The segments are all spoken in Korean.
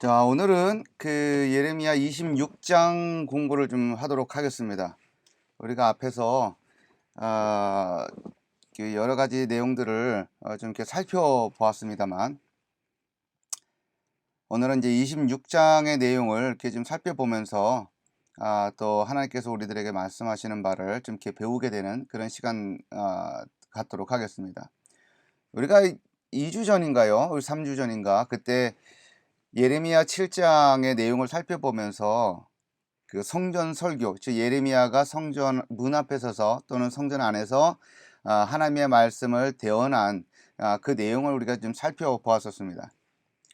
자, 오늘은 예레미야 26장 공부를 좀 하도록 하겠습니다. 우리가 앞에서 아, 여러 가지 내용들을 좀 이렇게 살펴보았습니다만, 오늘은 이제 26장의 내용을 이렇게 좀 살펴보면서 또 하나님께서 우리들에게 말씀하시는 바를 좀 이렇게 배우게 되는 그런 시간 갖도록 하겠습니다. 우리가 2주 전인가요? 우리 3주 전인가? 그때 예레미야 7장의 내용을 살펴보면서 그 성전 설교, 즉 예레미야가 성전 문 앞에 서서 또는 성전 안에서 하나님의 말씀을 대언한 그 내용을 우리가 좀 살펴보았었습니다.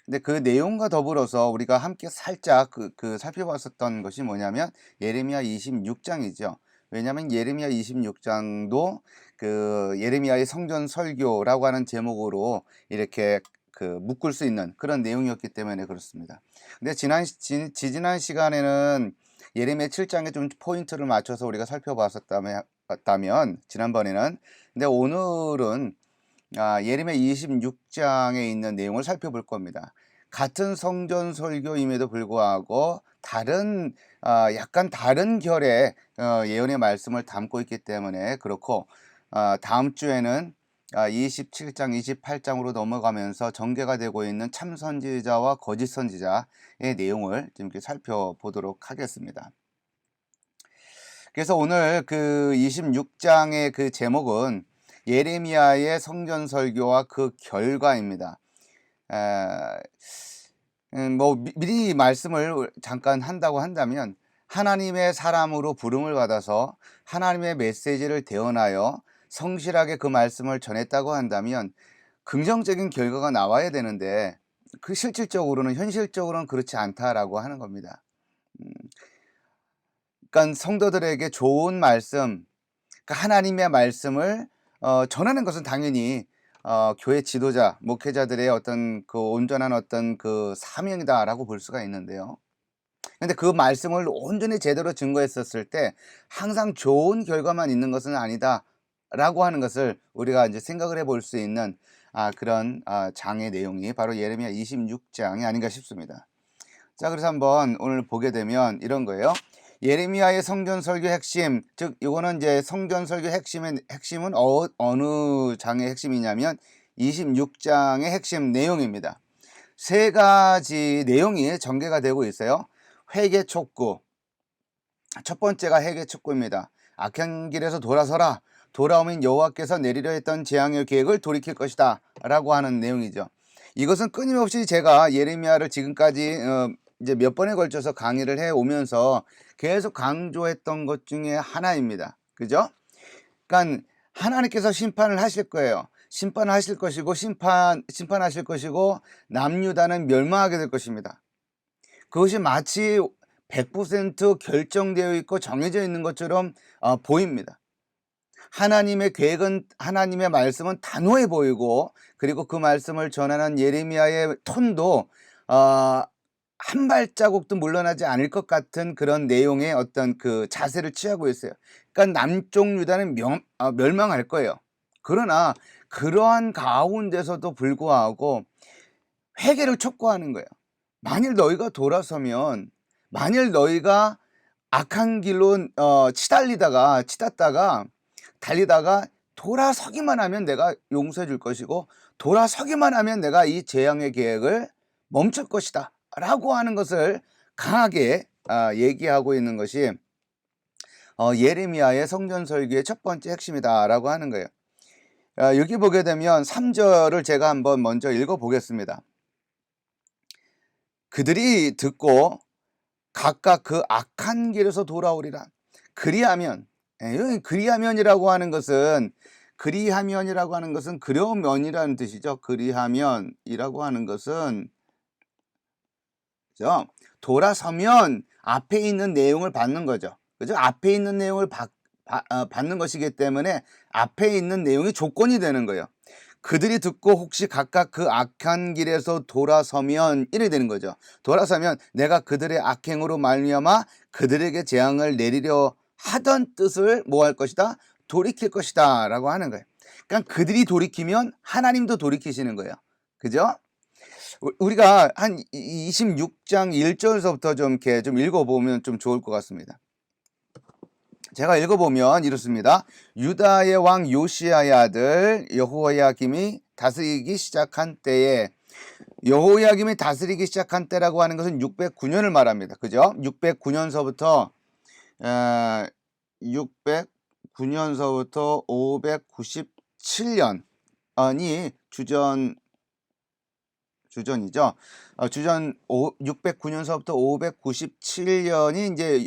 근데 그 내용과 더불어서 우리가 함께 살짝 살펴봤었던 것이 뭐냐면 예레미야 26장이죠. 왜냐하면 예레미야 26장도 그 예레미야의 성전 설교라고 하는 제목으로 이렇게 묶을 수 있는 그런 내용이었기 때문에 그렇습니다. 근데 지난 시간에는 예레미야 7장에 좀 포인트를 맞춰서 우리가 살펴봤다면 지난번에는, 근데 오늘은 예레미야 26장에 있는 내용을 살펴볼 겁니다. 같은 성전 설교임에도 불구하고 다른 약간 다른 결의 예언의 말씀을 담고 있기 때문에 그렇고, 다음 주에는 27장, 28장으로 넘어가면서 전개가 되고 있는 참 선지자와 거짓 선지자의 내용을 좀 이렇게 살펴보도록 하겠습니다. 그래서 오늘 그 26장의 그 제목은 예레미야의 성전 설교와 그 결과입니다. 미리 말씀을 잠깐 한다고 한다면, 하나님의 사람으로 부름을 받아서 하나님의 메시지를 대언하여 성실하게 그 말씀을 전했다고 한다면 긍정적인 결과가 나와야 되는데, 그 현실적으로는 그렇지 않다라고 하는 겁니다. 그러니까 성도들에게 좋은 말씀, 그러니까 하나님의 말씀을 전하는 것은 당연히 교회 지도자, 목회자들의 어떤 그 온전한 어떤 그 사명이다라고 볼 수가 있는데요. 근데 그 말씀을 온전히 제대로 증거했었을 때 항상 좋은 결과만 있는 것은 아니다라고 하는 것을 우리가 이제 생각을 해볼 수 있는 그런 장의 내용이 바로 예레미야 26장이 아닌가 싶습니다. 자, 그래서 한번 오늘 보게 되면 이런 거예요. 예레미야의 성전 설교 핵심, 즉 이거는 이제 성전 설교 핵심은 어느 장의 핵심이냐면 26장의 핵심 내용입니다. 세 가지 내용이 전개가 되고 있어요. 회개 촉구. 첫 번째가 회개 촉구입니다. 악한 길에서 돌아서라. 돌아오면 여호와께서 내리려 했던 재앙의 계획을 돌이킬 것이다 라고 하는 내용이죠. 이것은 끊임없이 제가 예레미야를 지금까지 이제 몇 번에 걸쳐서 강의를 해 오면서 계속 강조했던 것 중에 하나입니다. 그죠? 그러니까 하나님께서 심판을 하실 거예요. 심판을 하실 것이고 심판하실 것이고 남유다는 멸망하게 될 것입니다. 그것이 마치 100% 결정되어 있고 정해져 있는 것처럼 보입니다. 하나님의 계획은, 하나님의 말씀은 단호해 보이고, 그리고 그 말씀을 전하는 예레미야의 톤도 한 발자국도 물러나지 않을 것 같은 그런 내용의 어떤 그 자세를 취하고 있어요. 그러니까 남쪽 유다는 멸망할 거예요. 그러나 그러한 가운데서도 불구하고 회개를 촉구하는 거예요. 만일 너희가 돌아서면, 만일 너희가 악한 길로 치닫다가 달리다가 돌아서기만 하면 내가 용서해 줄 것이고, 돌아서기만 하면 내가 이 재앙의 계획을 멈출 것이다 라고 하는 것을 강하게 얘기하고 있는 것이 예레미야의 성전 설교의 첫 번째 핵심이다 라고 하는 거예요. 여기 보게 되면 3절을 제가 한번 먼저 읽어 보겠습니다. 그들이 듣고 각각 그 악한 길에서 돌아오리라. 그리하면이라고 하는 것은 그려면이라는 뜻이죠. 그리하면이라고 하는 것은 그죠? 돌아서면 앞에 있는 내용을 받는 거죠. 그죠? 앞에 있는 내용을 받는 것이기 때문에 앞에 있는 내용이 조건이 되는 거예요. 그들이 듣고 혹시 각각 그 악한 길에서 돌아서면 이래 되는 거죠. 돌아서면 내가 그들의 악행으로 말미암아 그들에게 재앙을 내리려 하던 뜻을 뭐 할 것이다? 돌이킬 것이다 라고 하는 거예요. 그러니까 그들이 돌이키면 하나님도 돌이키시는 거예요. 그죠? 우리가 한 26장 1절서부터 좀 이렇게 좀 읽어보면 좀 좋을 것 같습니다. 제가 읽어보면 이렇습니다. 유다의 왕 요시야의 아들 여호야김이 다스리기 시작한 때에, 여호야김이 다스리기 시작한 때라고 하는 것은 609년을 말합니다. 그죠? 609년서부터 609년서부터 597년이 주전이죠. 주전 609년서부터 597년이 이제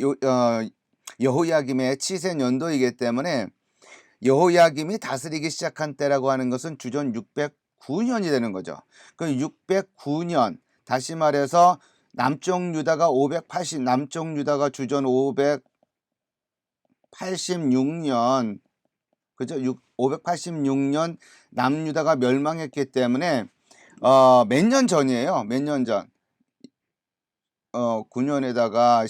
여호야김의 치세 연도이기 때문에 여호야김이 다스리기 시작한 때라고 하는 것은 주전 609년이 되는 거죠. 그 609년, 다시 말해서 남쪽 유다가 주전 586년, 그죠? 586년 남유다가 멸망했기 때문에 몇 년 전이에요. 몇 년 전. 9년에다가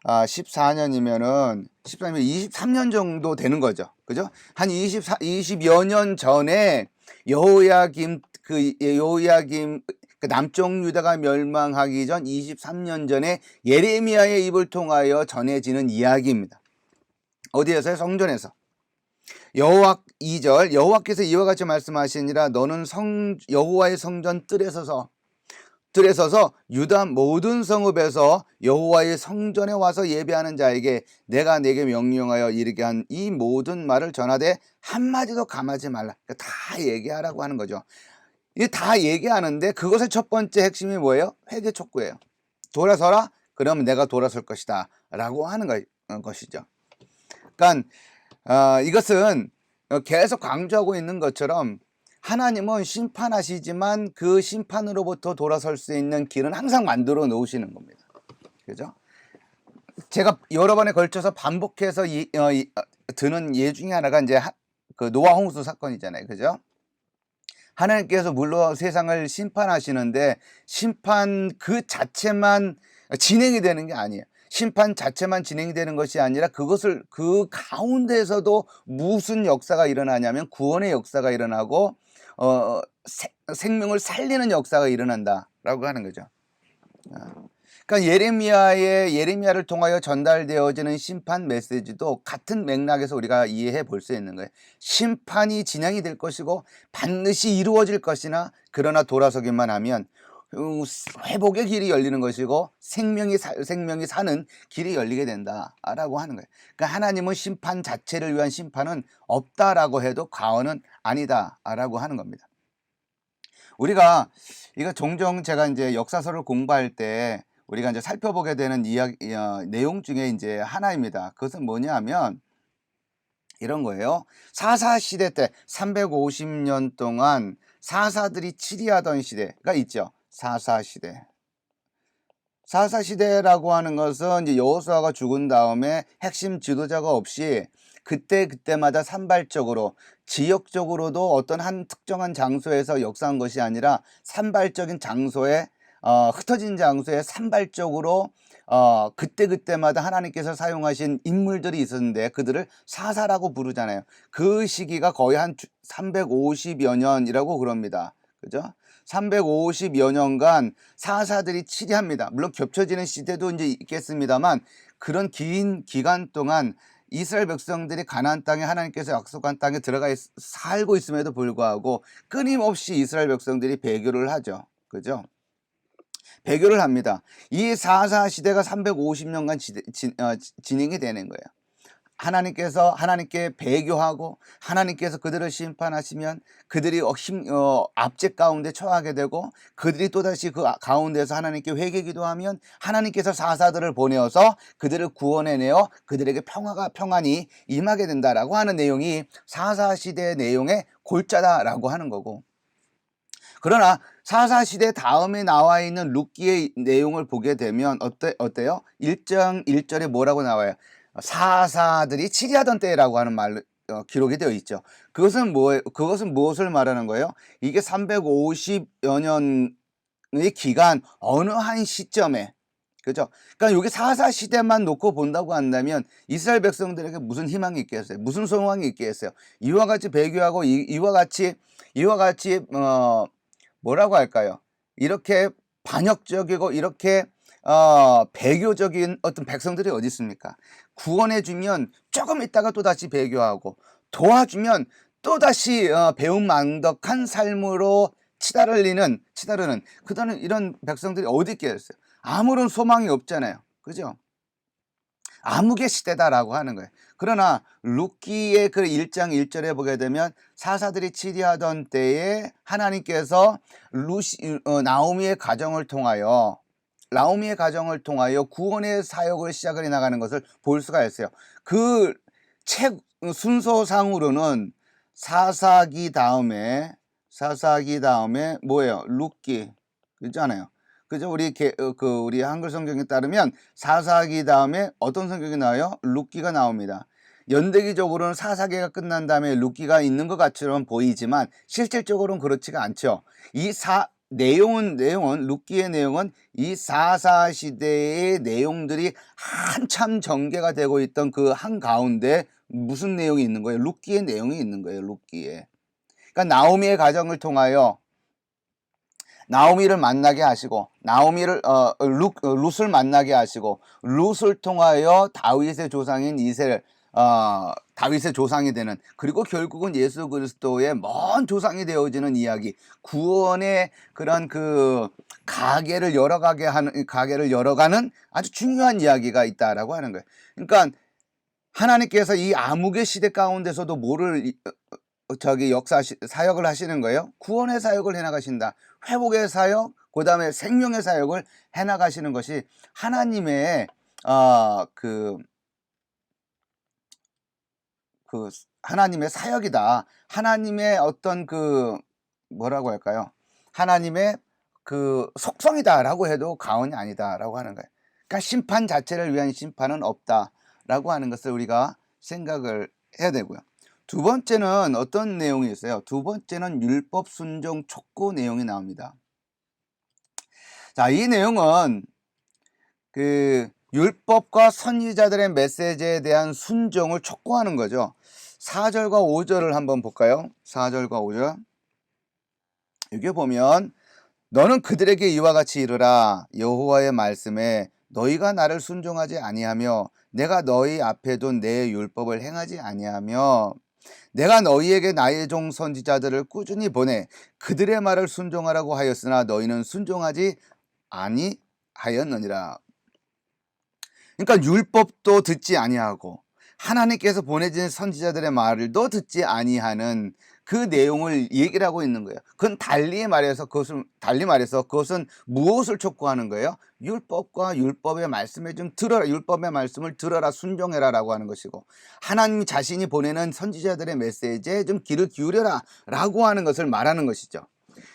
14년이면은 23년 정도 되는 거죠. 그죠? 한 20여 년 전에 여호야김 그 남쪽 유다가 멸망하기 전 23년 전에 예레미야의 입을 통하여 전해지는 이야기입니다. 어디에서요? 성전에서. 2절 여호와께서 이와 같이 말씀하시니라. 너는 여호와의 성전 뜰에 서서 유다 모든 성읍에서 여호와의 성전에 와서 예배하는 자에게 내가 내게 명령하여 이르게 한 이 모든 말을 전하되 한마디도 감하지 말라. 그러니까 다 얘기하라고 하는 거죠. 이게 다 얘기하는데 그것의 첫 번째 핵심이 뭐예요? 회개 촉구예요. 돌아서라. 그러면 내가 돌아설 것이다 라고 하는 것이죠. 그러니까 이것은 계속 강조하고 있는 것처럼 하나님은 심판하시지만 그 심판으로부터 돌아설 수 있는 길은 항상 만들어 놓으시는 겁니다. 그죠? 제가 여러 번에 걸쳐서 반복해서 드는 예 중에 하나가 이제 그 노아 홍수 사건이잖아요. 그죠? 하나님께서 물론 세상을 심판하시는데 심판 그 자체만 진행이 되는 게 아니에요. 심판 자체만 진행이 되는 것이 아니라 그 가운데에서도 무슨 역사가 일어나냐면 구원의 역사가 일어나고 생명을 살리는 역사가 일어난다라고 하는 거죠. 그러니까 예레미야를 통하여 전달되어지는 심판 메시지도 같은 맥락에서 우리가 이해해 볼 수 있는 거예요. 심판이 진행이 될 것이고 반드시 이루어질 것이나 그러나 돌아서기만 하면 회복의 길이 열리는 것이고 생명이 사는 길이 열리게 된다라고 하는 거예요. 그러니까 하나님은 심판 자체를 위한 심판은 없다라고 해도 과언은 아니다라고 하는 겁니다. 우리가 이거 종종 제가 이제 역사서를 공부할 때 우리가 이제 살펴보게 되는 내용 중에 이제 하나입니다. 그것은 뭐냐면 이런 거예요. 사사 시대 때 350년 동안 사사들이 치리하던 시대가 있죠. 사사 시대라고 하는 것은 이제 여호수아가 죽은 다음에 핵심 지도자가 없이 그때마다 산발적으로 지역적으로도 어떤 한 특정한 장소에서 역사한 것이 아니라 산발적인 장소에 흩어진 장소에 산발적으로 그때마다 하나님께서 사용하신 인물들이 있었는데 그들을 사사라고 부르잖아요. 그 시기가 거의 한 350여 년이라고 그럽니다. 그죠? 350여 년간 사사들이 치리합니다. 물론 겹쳐지는 시대도 이제 있겠습니다만 그런 긴 기간 동안 이스라엘 백성들이 가나안 땅에 하나님께서 약속한 땅에 들어가 살고 있음에도 불구하고 끊임없이 이스라엘 백성들이 배교를 하죠. 그죠? 배교를 합니다. 이 사사 시대가 350년간 진행이 되는 거예요. 하나님께 배교하고 하나님께서 그들을 심판하시면 그들이 압제 가운데 처하게 되고 그들이 또다시 그 가운데서 하나님께 회개 기도하면 하나님께서 사사들을 보내어서 그들을 구원해내어 그들에게 평안이 임하게 된다라고 하는 내용이 사사 시대 내용의 골자다라고 하는 거고, 그러나 사사 시대 다음에 나와 있는 룻기의 내용을 보게 되면 어때요? 1장 1절에 뭐라고 나와요? 사사들이 치리하던 때라고 하는 말로 기록이 되어 있죠. 그것은 무엇을 말하는 거예요? 이게 350여 년의 기간 어느 한 시점에, 그죠? 그러니까 여기 사사 시대만 놓고 본다고 한다면 이스라엘 백성들에게 무슨 희망이 있겠어요? 무슨 소망이 있겠어요? 이와 같이 배교하고 이와 같이 뭐라고 할까요? 이렇게 반역적이고 이렇게 배교적인 어떤 백성들이 어디 있습니까? 구원해 주면 조금 있다가 또다시 배교하고, 도와주면 또다시 배은망덕한 삶으로 치달으는 그들은 이런 백성들이 어디 있겠어요? 아무런 소망이 없잖아요. 그죠? 암흑의 시대다라고 하는 거예요. 그러나 룻기의 그 1장 1절에 보게 되면 사사들이 치리하던 때에 하나님께서 나오미의 가정을 통하여 구원의 사역을 시작을 해 나가는 것을 볼 수가 있어요. 그 책 순서상으로는 사사기 다음에 뭐예요? 룻기. 그렇잖아요. 그죠? 우리 한글 성경에 따르면 사사기 다음에 어떤 성경이 나와요? 룻기가 나옵니다. 연대기적으로는 사사기가 끝난 다음에 룻기가 있는 것 같처럼 보이지만 실질적으로는 그렇지가 않죠. 룻기의 내용은 이 사사 시대의 내용들이 한참 전개가 되고 있던 그 한가운데 무슨 내용이 있는 거예요? 룻기의 내용이 있는 거예요. 룻기에. 그러니까 나오미의 가정을 통하여 나오미를 만나게 하시고, 룻을 만나게 하시고, 룻을 통하여 다윗의 조상인 다윗의 조상이 되는, 그리고 결국은 예수 그리스도의 먼 조상이 되어지는 이야기, 구원의 그런 그 가계를 열어가는 아주 중요한 이야기가 있다라고 하는 거예요. 그러니까 하나님께서 이 암흑의 시대 가운데서도 사역을 하시는 거예요. 구원의 사역을 해나가신다. 회복의 사역, 그 다음에 생명의 사역을 해나가시는 것이 하나님의 하나님의 사역이다. 하나님의 어떤 뭐라고 할까요? 하나님의 속성이다라고 해도 과언이 아니다라고 하는 거예요. 그러니까 심판 자체를 위한 심판은 없다라고 하는 것을 우리가 생각을 해야 되고요. 두 번째는 어떤 내용이 있어요? 두 번째는 율법 순종 촉구 내용이 나옵니다. 자, 이 내용은 율법과 선지자들의 메시지에 대한 순종을 촉구하는 거죠. 4절과 5절을 한번 볼까요? 4절과 5절. 여기 보면 너는 그들에게 이와 같이 이르라. 여호와의 말씀에 너희가 나를 순종하지 아니하며 내가 너희 앞에 둔 내 율법을 행하지 아니하며 내가 너희에게 나의 종 선지자들을 꾸준히 보내 그들의 말을 순종하라고 하였으나 너희는 순종하지 아니하였느니라. 그러니까 율법도 듣지 아니하고 하나님께서 보내진 선지자들의 말을도 듣지 아니하는 그 내용을 얘기를 하고 있는 거예요. 그건 달리 말해서 그것은 무엇을 촉구하는 거예요? 율법과 율법의 말씀을 좀 들어라. 율법의 말씀을 들어라. 순종해라라고 하는 것이고, 하나님 자신이 보내는 선지자들의 메시지에 좀 귀를 기울여라 라고 하는 것을 말하는 것이죠.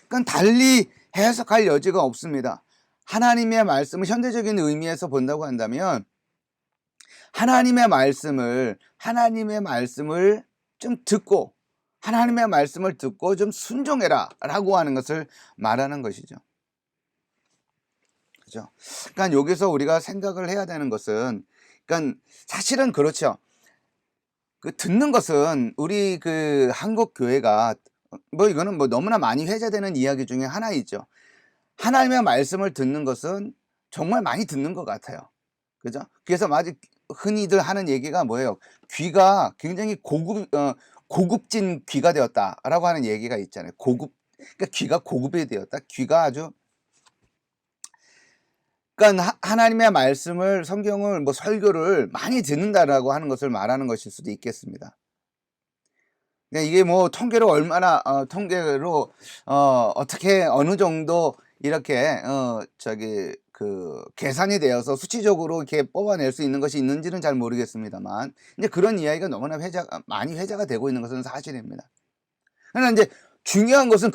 그러니까 달리 해석할 여지가 없습니다. 하나님의 말씀을 현대적인 의미에서 본다고 한다면 하나님의 말씀을 좀 듣고 하나님의 말씀을 듣고 좀 순종해라 라고 하는 것을 말하는 것이죠. 그죠? 그러니까 여기서 우리가 생각을 해야 되는 것은, 그러니까 사실은 그렇죠. 듣는 것은 우리 한국 교회가 이거는 너무나 많이 회자되는 이야기 중에 하나이죠. 하나님의 말씀을 듣는 것은 정말 많이 듣는 것 같아요. 그죠? 그래서 아직 흔히들 하는 얘기가 뭐예요? 귀가 굉장히 고급진 귀가 되었다라고 하는 얘기가 있잖아요. 그러니까 귀가 고급이 되었다. 귀가 아주, 그러니까 하나님의 말씀을, 성경을, 설교를 많이 듣는다라고 하는 것을 말하는 것일 수도 있겠습니다. 그러니까 이게 통계로 어떻게 어느 정도 이렇게 계산이 되어서 수치적으로 이렇게 뽑아낼 수 있는 것이 있는지는 잘 모르겠습니다만, 이제 그런 이야기가 너무나 많이 회자가 되고 있는 것은 사실입니다. 그러나 이제 중요한 것은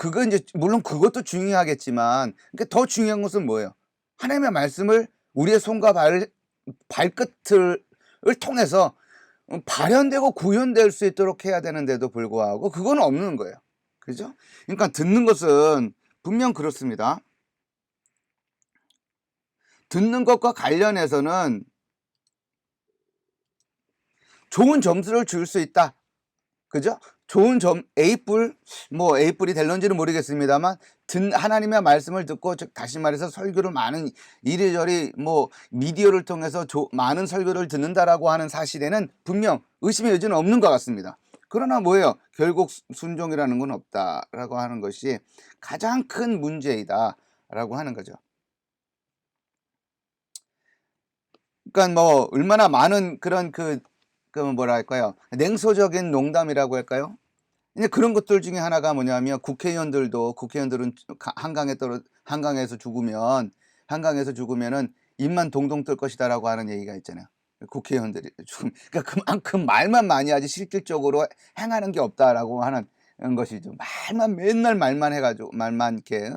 물론 그것도 중요하겠지만, 그러니까 더 중요한 것은 뭐예요? 하나님의 말씀을 우리의 손과 발끝을 통해서 발현되고 구현될 수 있도록 해야 되는데도 불구하고 그건 없는 거예요. 그죠? 그러니까 듣는 것은 분명 그렇습니다. 듣는 것과 관련해서는 좋은 점수를 줄 수 있다. 그죠? 좋은 점 A뿔, 뭐 A뿔이 될런지는 모르겠습니다만 하나님의 말씀을 듣고, 즉 다시 말해서 설교를 많은 이리저리 뭐 미디어를 통해서 많은 설교를 듣는다라고 하는 사실에는 분명 의심의 여지는 없는 것 같습니다. 그러나 뭐예요? 결국 순종이라는 건 없다라고 하는 것이 가장 큰 문제이다라고 하는 거죠. 그러니까 뭐 얼마나 많은 그런 그 뭐랄까요, 냉소적인 농담이라고 할까요? 근데 그런 것들 중에 하나가 뭐냐면, 국회의원들은 한강에서 죽으면은 입만 동동 뜰 것이다라고 하는 얘기가 있잖아요. 국회의원들이 죽음, 그러니까 그만큼 말만 많이 하지 실질적으로 행하는 게 없다라고 하는 것이죠. 맨날 말만 해가지고 말만 이렇게.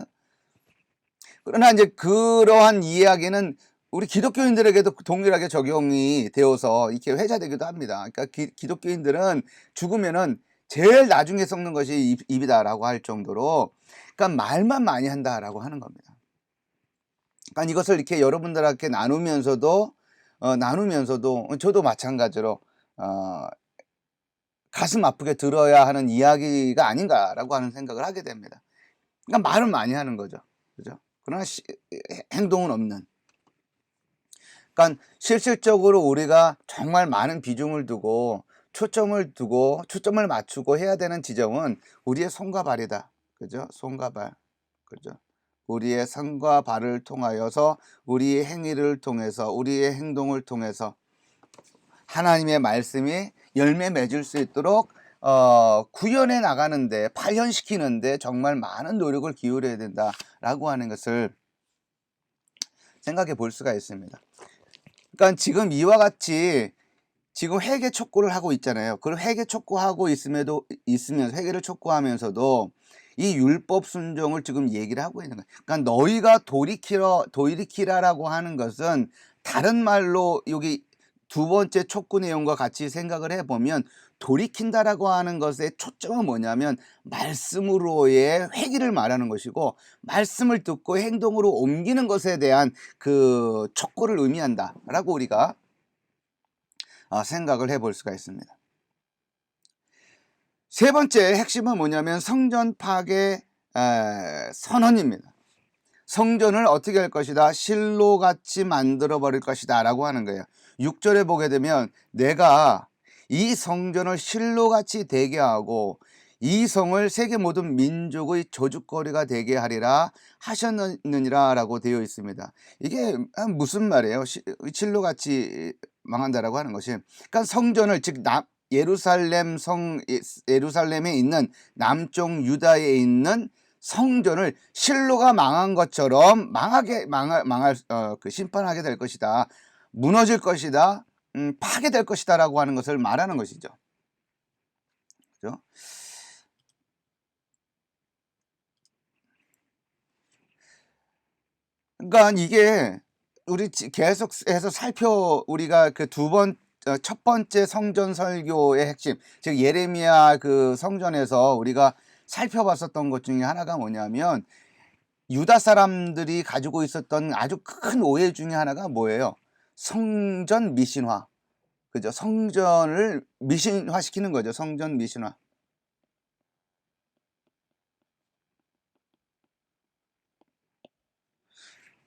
그러나 이제 그러한 이야기는 우리 기독교인들에게도 동일하게 적용이 되어서 이렇게 회자되기도 합니다. 그러니까 기독교인들은 죽으면은 제일 나중에 썩는 것이 입이다라고 할 정도로, 그러니까 말만 많이 한다라고 하는 겁니다. 그러니까 이것을 이렇게 여러분들한테 나누면서도 저도 마찬가지로 가슴 아프게 들어야 하는 이야기가 아닌가라고 하는 생각을 하게 됩니다. 그러니까 말은 많이 하는 거죠, 그죠? 그러나 행동은 없는. 그러니까 실질적으로 우리가 정말 많은 비중을 두고 초점을 맞추고 해야 되는 지점은 우리의 손과 발이다. 그죠? 손과 발. 그죠? 우리의 손과 발을 통하여서, 우리의 행위를 통해서, 우리의 행동을 통해서 하나님의 말씀이 열매 맺을 수 있도록 구현해 나가는데, 발현시키는데 정말 많은 노력을 기울여야 된다라고 하는 것을 생각해 볼 수가 있습니다. 그러니까 지금 이와 같이 지금 회개 촉구를 하고 있잖아요. 그리고 회개 촉구하고 회개를 촉구하면서도 이 율법 순종을 지금 얘기를 하고 있는 거예요. 그러니까 너희가 돌이키라라고 하는 것은, 다른 말로 여기 두 번째 촉구 내용과 같이 생각을 해보면, 돌이킨다라고 하는 것의 초점은 뭐냐면 말씀으로의 회개를 말하는 것이고, 말씀을 듣고 행동으로 옮기는 것에 대한 그 촉구를 의미한다라고 우리가 생각을 해볼 수가 있습니다. 세 번째 핵심은 뭐냐면 성전 파괴 선언입니다. 성전을 어떻게 할 것이다? 실로같이 만들어 버릴 것이다 라고 하는 거예요. 6절에 보게 되면, 내가 이 성전을 실로같이 되게 하고 이 성을 세계 모든 민족의 저주거리가 되게 하리라 하셨느니라 라고 되어 있습니다. 이게 무슨 말이에요? 실로같이 망한다라고 하는 것이, 그러니까 성전을, 즉 예루살렘에 있는 남쪽 유다에 있는 성전을 실로가 망한 것처럼 심판하게 될 것이다, 무너질 것이다, 파괴될 것이다라고 하는 것을 말하는 것이죠. 그렇죠? 그러니까 이게 우리 계속해서 우리가 첫 번째 성전 설교의 핵심, 즉 예레미야 그 성전에서 우리가 살펴봤었던 것 중에 하나가 뭐냐면, 유다 사람들이 가지고 있었던 아주 큰 오해 중에 하나가 뭐예요? 성전 미신화. 그죠? 성전을 미신화시키는 거죠. 성전 미신화.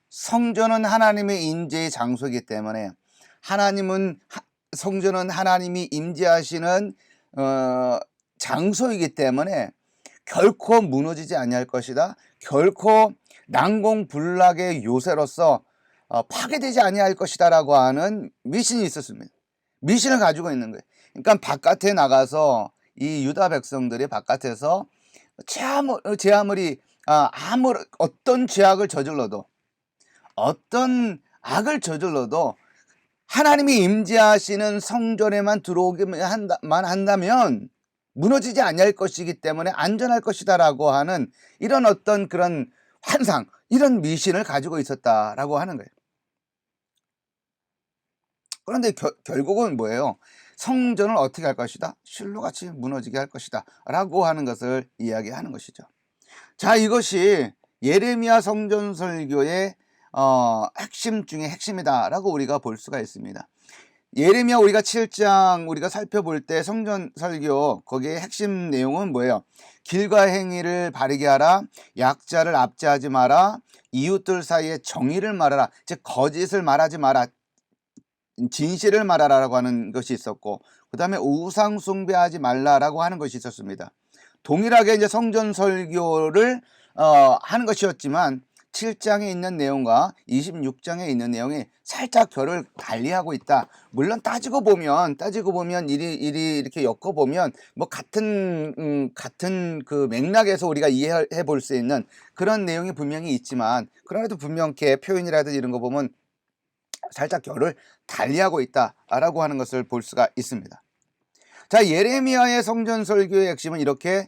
성전은 하나님의 임재의 장소이기 때문에, 성전은 하나님이 임재하시는 장소이기 때문에 결코 무너지지 아니할 것이다. 결코 난공불락의 요새로서 파괴되지 아니할 것이다라고 하는 미신이 있었습니다. 미신을 가지고 있는 거예요. 그러니까 바깥에 나가서 이 유다 백성들이 바깥에서 어떤 죄악을 저질러도, 어떤 악을 저질러도 하나님이 임재하시는 성전에만 들어오기만 한다면 무너지지 아니할 것이기 때문에 안전할 것이다라고 하는 이런 어떤 그런 환상, 이런 미신을 가지고 있었다라고 하는 거예요. 그런데 결국은 뭐예요? 성전을 어떻게 할 것이다? 실로같이 무너지게 할 것이다 라고 하는 것을 이야기하는 것이죠. 자, 이것이 예레미야 성전 설교의 핵심 중에 핵심이다 라고 우리가 볼 수가 있습니다. 예레미야 우리가 7장 우리가 살펴볼 때 성전 설교 거기에 핵심 내용은 뭐예요? 길과 행위를 바르게 하라, 약자를 압제하지 마라, 이웃들 사이에 정의를 말하라, 즉 거짓을 말하지 마라, 진실을 말하라라고 하는 것이 있었고, 그 다음에 우상 숭배하지 말라라고 하는 것이 있었습니다. 동일하게 이제 성전 설교를 하는 것이었지만 7장에 있는 내용과 26장에 있는 내용이 살짝 결을 달리하고 있다. 물론 따지고 보면 이리 이렇게 엮어 보면 뭐 같은 그 맥락에서 우리가 이해해 볼 수 있는 그런 내용이 분명히 있지만, 그러나도 분명 이렇게 표현이라든지 이런 거 보면 살짝 결을 달리하고 있다라고 하는 것을 볼 수가 있습니다. 자, 예레미야의 성전 설교의 핵심은 이렇게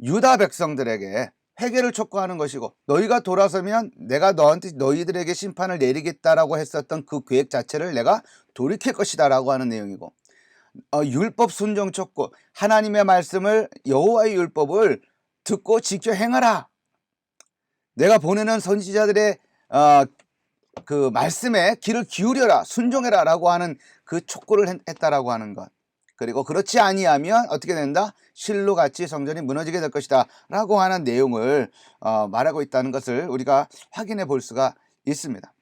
유다 백성들에게 회개를 촉구하는 것이고, 너희가 돌아서면 내가 너희들에게 심판을 내리겠다라고 했었던 그 계획 자체를 내가 돌이킬 것이다 라고 하는 내용이고, 율법 순종 촉구, 하나님의 말씀을, 여호와의 율법을 듣고 지켜 행하라, 내가 보내는 선지자들의 그 말씀에 귀를 기울여라, 순종해라 라고 하는 그 촉구를 했다라고 하는 것. 그리고 그렇지 아니하면 어떻게 된다? 실로같이 성전이 무너지게 될 것이다 라고 하는 내용을 말하고 있다는 것을 우리가 확인해 볼 수가 있습니다.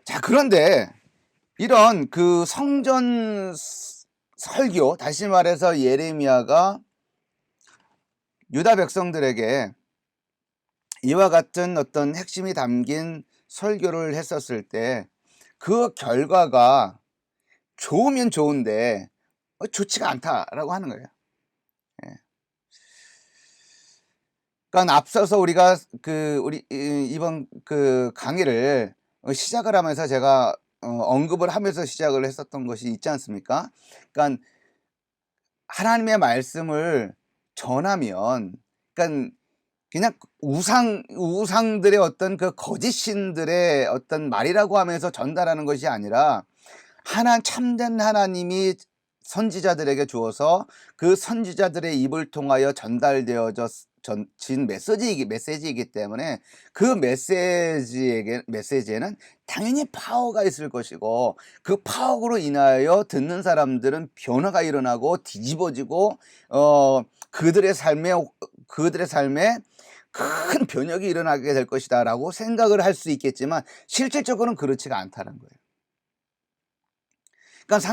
자, 그런데 이런 그 성전 설교, 다시 말해서 예레미야가 유다 백성들에게 이와 같은 어떤 핵심이 담긴 설교를 했었을 때 그 결과가 좋으면 좋은데 좋지가 않다라고 하는 거예요. 예. 그러니까 앞서서 우리가 우리 이번 그 강의를 시작을 하면서 제가 언급을 하면서 시작을 했었던 것이 있지 않습니까? 그러니까 하나님의 말씀을 전하면, 그러니까 그냥 우상들의 어떤 그 거짓신들의 어떤 말이라고 하면서 전달하는 것이 아니라 참된 하나님이 선지자들에게 주어서 그 선지자들의 입을 통하여 전달되어진 메시지이기 때문에 그 메시지에는 당연히 파워가 있을 것이고, 그 파워로 인하여 듣는 사람들은 변화가 일어나고 뒤집어지고 그들의 삶에 큰 변혁이 일어나게 될 것이다 라고 생각을 할 수 있겠지만, 실질적으로는 그렇지가 않다는 거예요. 그러니까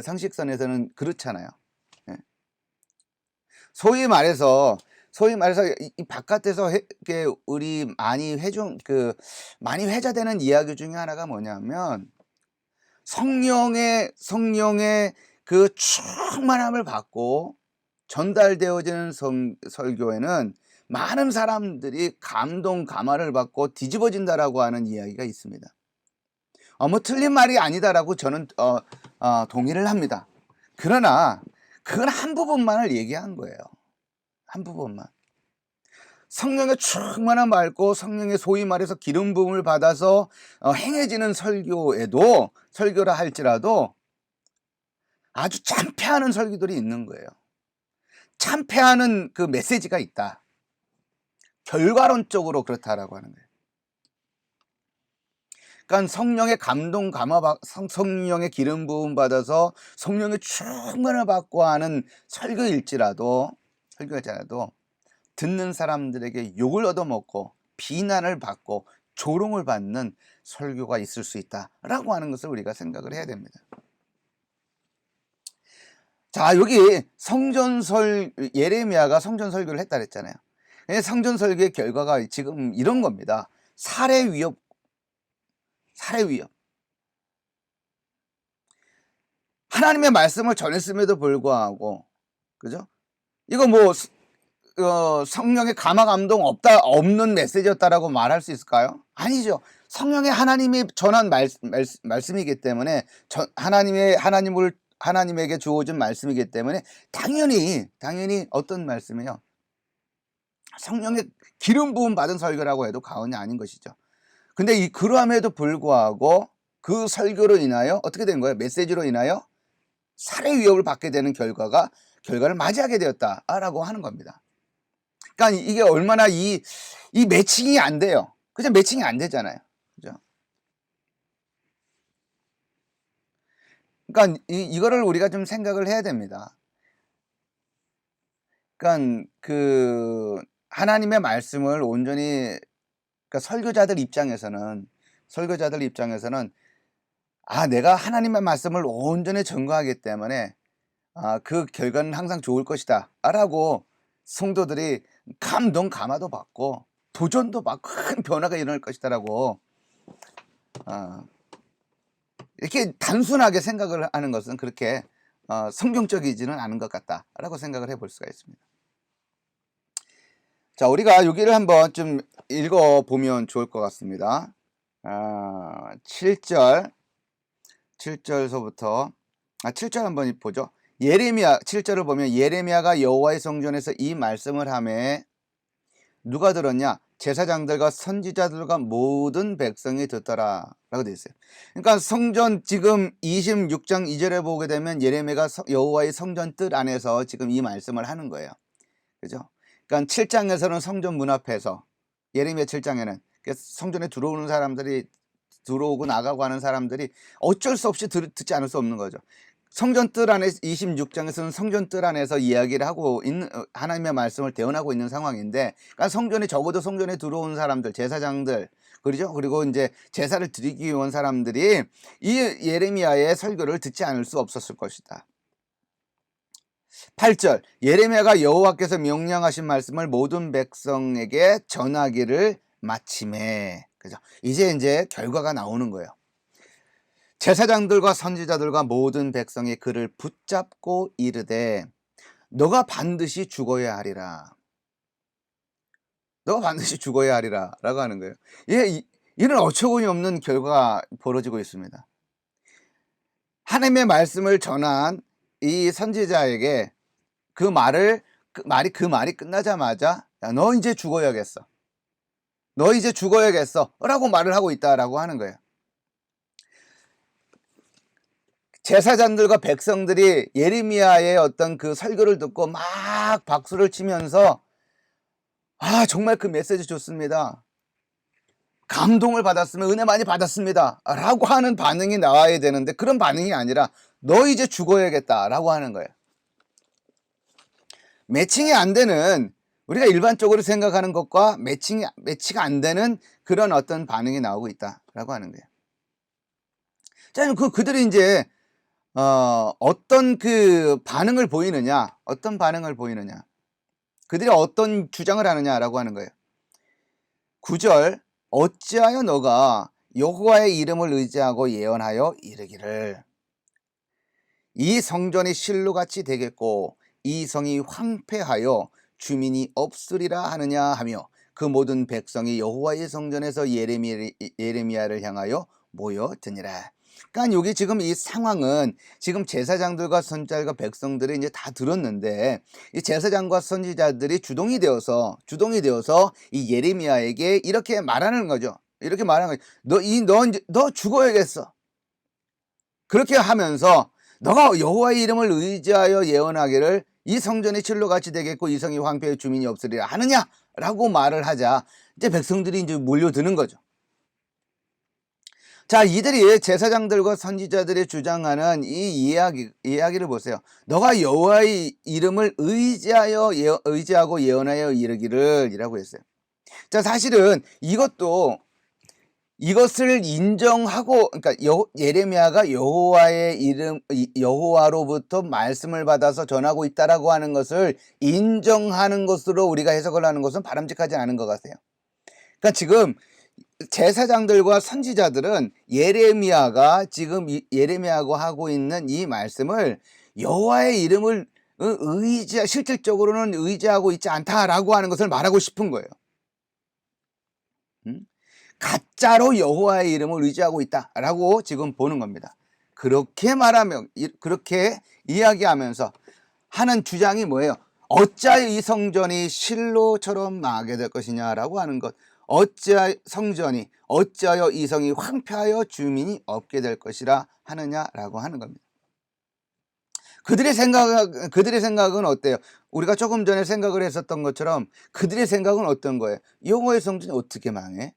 상식선에서는 그렇잖아요. 예. 소위 말해서 이 바깥에서 우리 많이 회자되는 이야기 중에 하나가 뭐냐면, 성령의 그 충만함을 받고 전달되어지는 설교에는 많은 사람들이 감화를 받고 뒤집어진다라고 하는 이야기가 있습니다. 뭐 틀린 말이 아니다라고 저는 동의를 합니다. 그러나 그건 한 부분만을 얘기한 거예요. 한 부분만. 성령의 충만함 받고 성령의 소위 말해서 기름 부음을 받아서 행해지는 설교라 할지라도 아주 참패하는 설교들이 있는 거예요. 참패하는 그 메시지가 있다. 결과론적으로 그렇다라고 하는 거예요. 그러니까 성령의 성령의 기름 부음 받아서 성령의 충만을 받고 하는 설교일지라도 듣는 사람들에게 욕을 얻어먹고 비난을 받고 조롱을 받는 설교가 있을 수 있다라고 하는 것을 우리가 생각을 해야 됩니다. 자, 여기 예레미야가 성전 설교를 했다 그랬잖아요. 성전 설교의 결과가 지금 이런 겁니다. 살해 위협. 하나님의 말씀을 전했음에도 불구하고, 그죠? 이거 뭐 성령의 감화 감동 없는 메시지였다라고 말할 수 있을까요? 아니죠. 성령의 하나님이 전한 말씀이기 때문에, 하나님에게 주어진 말씀이기 때문에 당연히 어떤 말씀이요? 성령의 기름 부음 받은 설교라고 해도 과언이 아닌 것이죠. 근데 그러함에도 불구하고 그 설교로 인하여 어떻게 된 거예요? 메시지로 인하여 살해 위협을 받게 되는 결과를 맞이하게 되었다라고 하는 겁니다. 그러니까 이게 얼마나 이 매칭이 안 돼요. 그죠? 매칭이 안 되잖아요. 그죠? 그러니까 이거를 우리가 좀 생각을 해야 됩니다. 그러니까 그 하나님의 말씀을 온전히, 그러니까 설교자들 입장에서는 내가 하나님의 말씀을 온전히 전거하기 때문에 그 결과는 항상 좋을 것이다 라고 성도들이 감마도 받고 도전도 받고 큰 변화가 일어날 것이다 라고 이렇게 단순하게 생각을 하는 것은 그렇게 성경적이지는 않은 것 같다 라고 생각을 해볼 수가 있습니다. 자, 우리가 여기를 한번 좀 읽어보면 좋을 것 같습니다. 7절서부터 7절 한번 보죠. 예레미야 7절을 보면 예레미야가 여호와의 성전에서 이 말씀을 하매 누가 들었냐? 제사장들과 선지자들과 모든 백성이 듣더라 라고 되어 있어요. 그러니까 성전 지금 26장 2절에 보게 되면 예레미야가 여호와의 성전 뜰 안에서 지금 이 말씀을 하는 거예요. 그죠? 그러니까 7장에서는 성전 문 앞에서, 예레미야 7장에는 성전에 들어오고 나가고 하는 사람들이 어쩔 수 없이 듣지 않을 수 없는 거죠. 성전 뜰 안에 26장에서는 성전 뜰 안에서 이야기를 하고 있는, 하나님의 말씀을 대언하고 있는 상황인데, 그러니까 적어도 성전에 들어온 사람들, 제사장들, 그리고 이제 제사를 드리기 위해 온 사람들이 이 예레미야의 설교를 듣지 않을 수 없었을 것이다. 8절 예레미야가 여호와께서 명령하신 말씀을 모든 백성에게 전하기를 마침에, 그죠? 이제 결과가 나오는 거예요. 제사장들과 선지자들과 모든 백성이 그를 붙잡고 이르되 너가 반드시 죽어야 하리라. 너가 반드시 죽어야 하리라 라고 하는 거예요. 이런 어처구니 없는 결과가 벌어지고 있습니다. 하나님의 말씀을 전한 이 선지자에게 그 말이 끝나자마자 너 이제 죽어야겠어. 너 이제 죽어야겠어 라고 말을 하고 있다라고 하는 거예요. 제사장들과 백성들이 예레미야의 어떤 그 설교를 듣고 막 박수를 치면서 정말 그 메시지 좋습니다. 감동을 받았으면 은혜 많이 받았습니다 라고 하는 반응이 나와야 되는데 그런 반응이 아니라 너 이제 죽어야겠다 라고 하는 거예요. 매칭이 안 되는, 우리가 일반적으로 생각하는 것과 매치가 안 되는 그런 어떤 반응이 나오고 있다라고 하는 거예요. 자, 그들이 이제 어떤 그 반응을 보이느냐, 그들이 어떤 주장을 하느냐라고 하는 거예요. 9절 어찌하여 너가 여호와의 이름을 의지하고 예언하여 이르기를 이 성전이 실로같이 되겠고 이 성이 황폐하여 주민이 없으리라 하느냐 하며 그 모든 백성이 여호와의 성전에서 예레미야를 향하여 모여드니라. 그러니까 여기 지금 이 상황은 지금 제사장들과 선지자들과 백성들이 이제 다 들었는데 이 제사장과 선지자들이 주동이 되어서 이 예레미야에게 이렇게 말하는 거죠. 이렇게 말하는 거죠. 너 죽어야겠어. 그렇게 하면서 너가 여호와의 이름을 의지하여 예언하기를 이 성전이 실로같이 되겠고 이 성이 황폐의 주민이 없으리라 하느냐라고 말을 하자 이제 백성들이 이제 몰려드는 거죠. 자, 이들이 제사장들과 선지자들이 주장하는 이 이야기를 보세요. 너가 여호와의 이름을 의지하고 예언하여 이르기를 이라고 했어요. 자, 사실은 이것을 인정하고, 그러니까 예레미야가 여호와로부터 말씀을 받아서 전하고 있다라고 하는 것을 인정하는 것으로 우리가 해석을 하는 것은 바람직하지 않은 것 같아요. 그러니까 지금 제사장들과 선지자들은 예레미야가 하고 있는 이 말씀을 여호와의 이름을 실질적으로는 의지하고 있지 않다라고 하는 것을 말하고 싶은 거예요. 가짜로 여호와의 이름을 의지하고 있다라고 지금 보는 겁니다. 그렇게 이야기하면서 하는 주장이 뭐예요? 어찌하여 이 성전이 실로처럼 망하게 될 것이냐라고 하는 것. 어찌하여 이 성이 황폐하여 주민이 없게 될 것이라 하느냐라고 하는 겁니다. 그들의 생각은 어때요? 우리가 조금 전에 생각을 했었던 것처럼 그들의 생각은 어떤 거예요? 여호와의 성전이 어떻게 망해?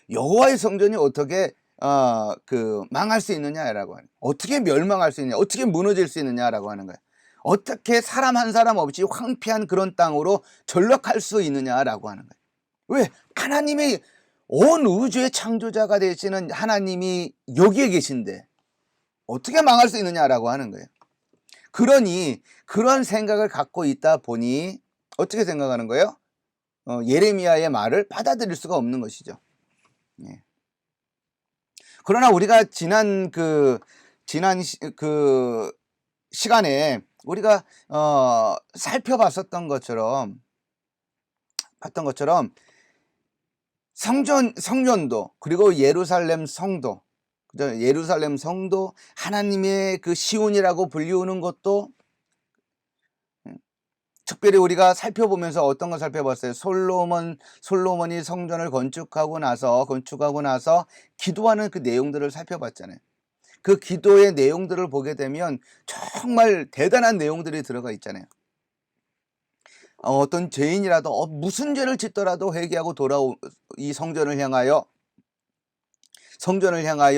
여호와의 성전이 어떻게 망할 수 있느냐라고 하는, 어떻게 멸망할 수 있느냐, 어떻게 무너질 수 있느냐라고 하는 거예요. 어떻게 사람 한 사람 없이 황폐한 그런 땅으로 전락할 수 있느냐라고 하는 거예요. 왜? 하나님의 온 우주의 창조자가 되시는 하나님이 여기에 계신데 어떻게 망할 수 있느냐라고 하는 거예요. 그러니 그런 생각을 갖고 있다 보니 어떻게 생각하는 거예요? 예레미야의 말을 받아들일 수가 없는 것이죠. 예. 그러나 우리가 지난 시간에 우리가 살펴봤었던 것처럼 성전도 그리고 예루살렘 성도, 예루살렘 성도, 하나님의 그 시온이라고 불리우는 것도 특별히 우리가 살펴보면서 어떤 걸 살펴봤어요? 솔로몬이 성전을 건축하고 나서 기도하는 그 내용들을 살펴봤잖아요. 그 기도의 내용들을 보게 되면 정말 대단한 내용들이 들어가 있잖아요. 어떤 죄인이라도 무슨 죄를 짓더라도 회개하고 이 성전을 향하여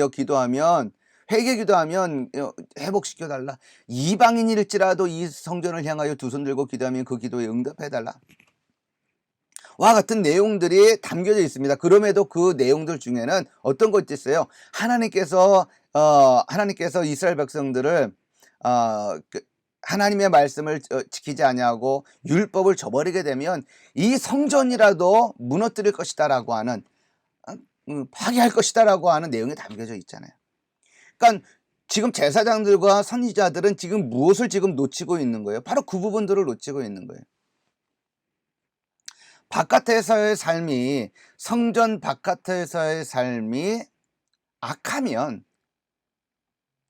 기도하면, 회개 기도하면 회복시켜 달라. 이방인일지라도 이 성전을 향하여 두 손 들고 기도하면 그 기도에 응답해 달라. 와 같은 내용들이 담겨져 있습니다. 그럼에도 그 내용들 중에는 어떤 것이 있어요? 하나님께서 이스라엘 백성들을 하나님의 말씀을 지키지 아니하고 율법을 저버리게 되면 이 성전이라도 무너뜨릴 것이다라고 하는, 파괴할 것이다라고 하는 내용이 담겨져 있잖아요. 그러니까 지금 제사장들과 선지자들은 지금 무엇을 지금 놓치고 있는 거예요? 바로 그 부분들을 놓치고 있는 거예요. 바깥에서의 삶이, 성전 바깥에서의 삶이 악하면,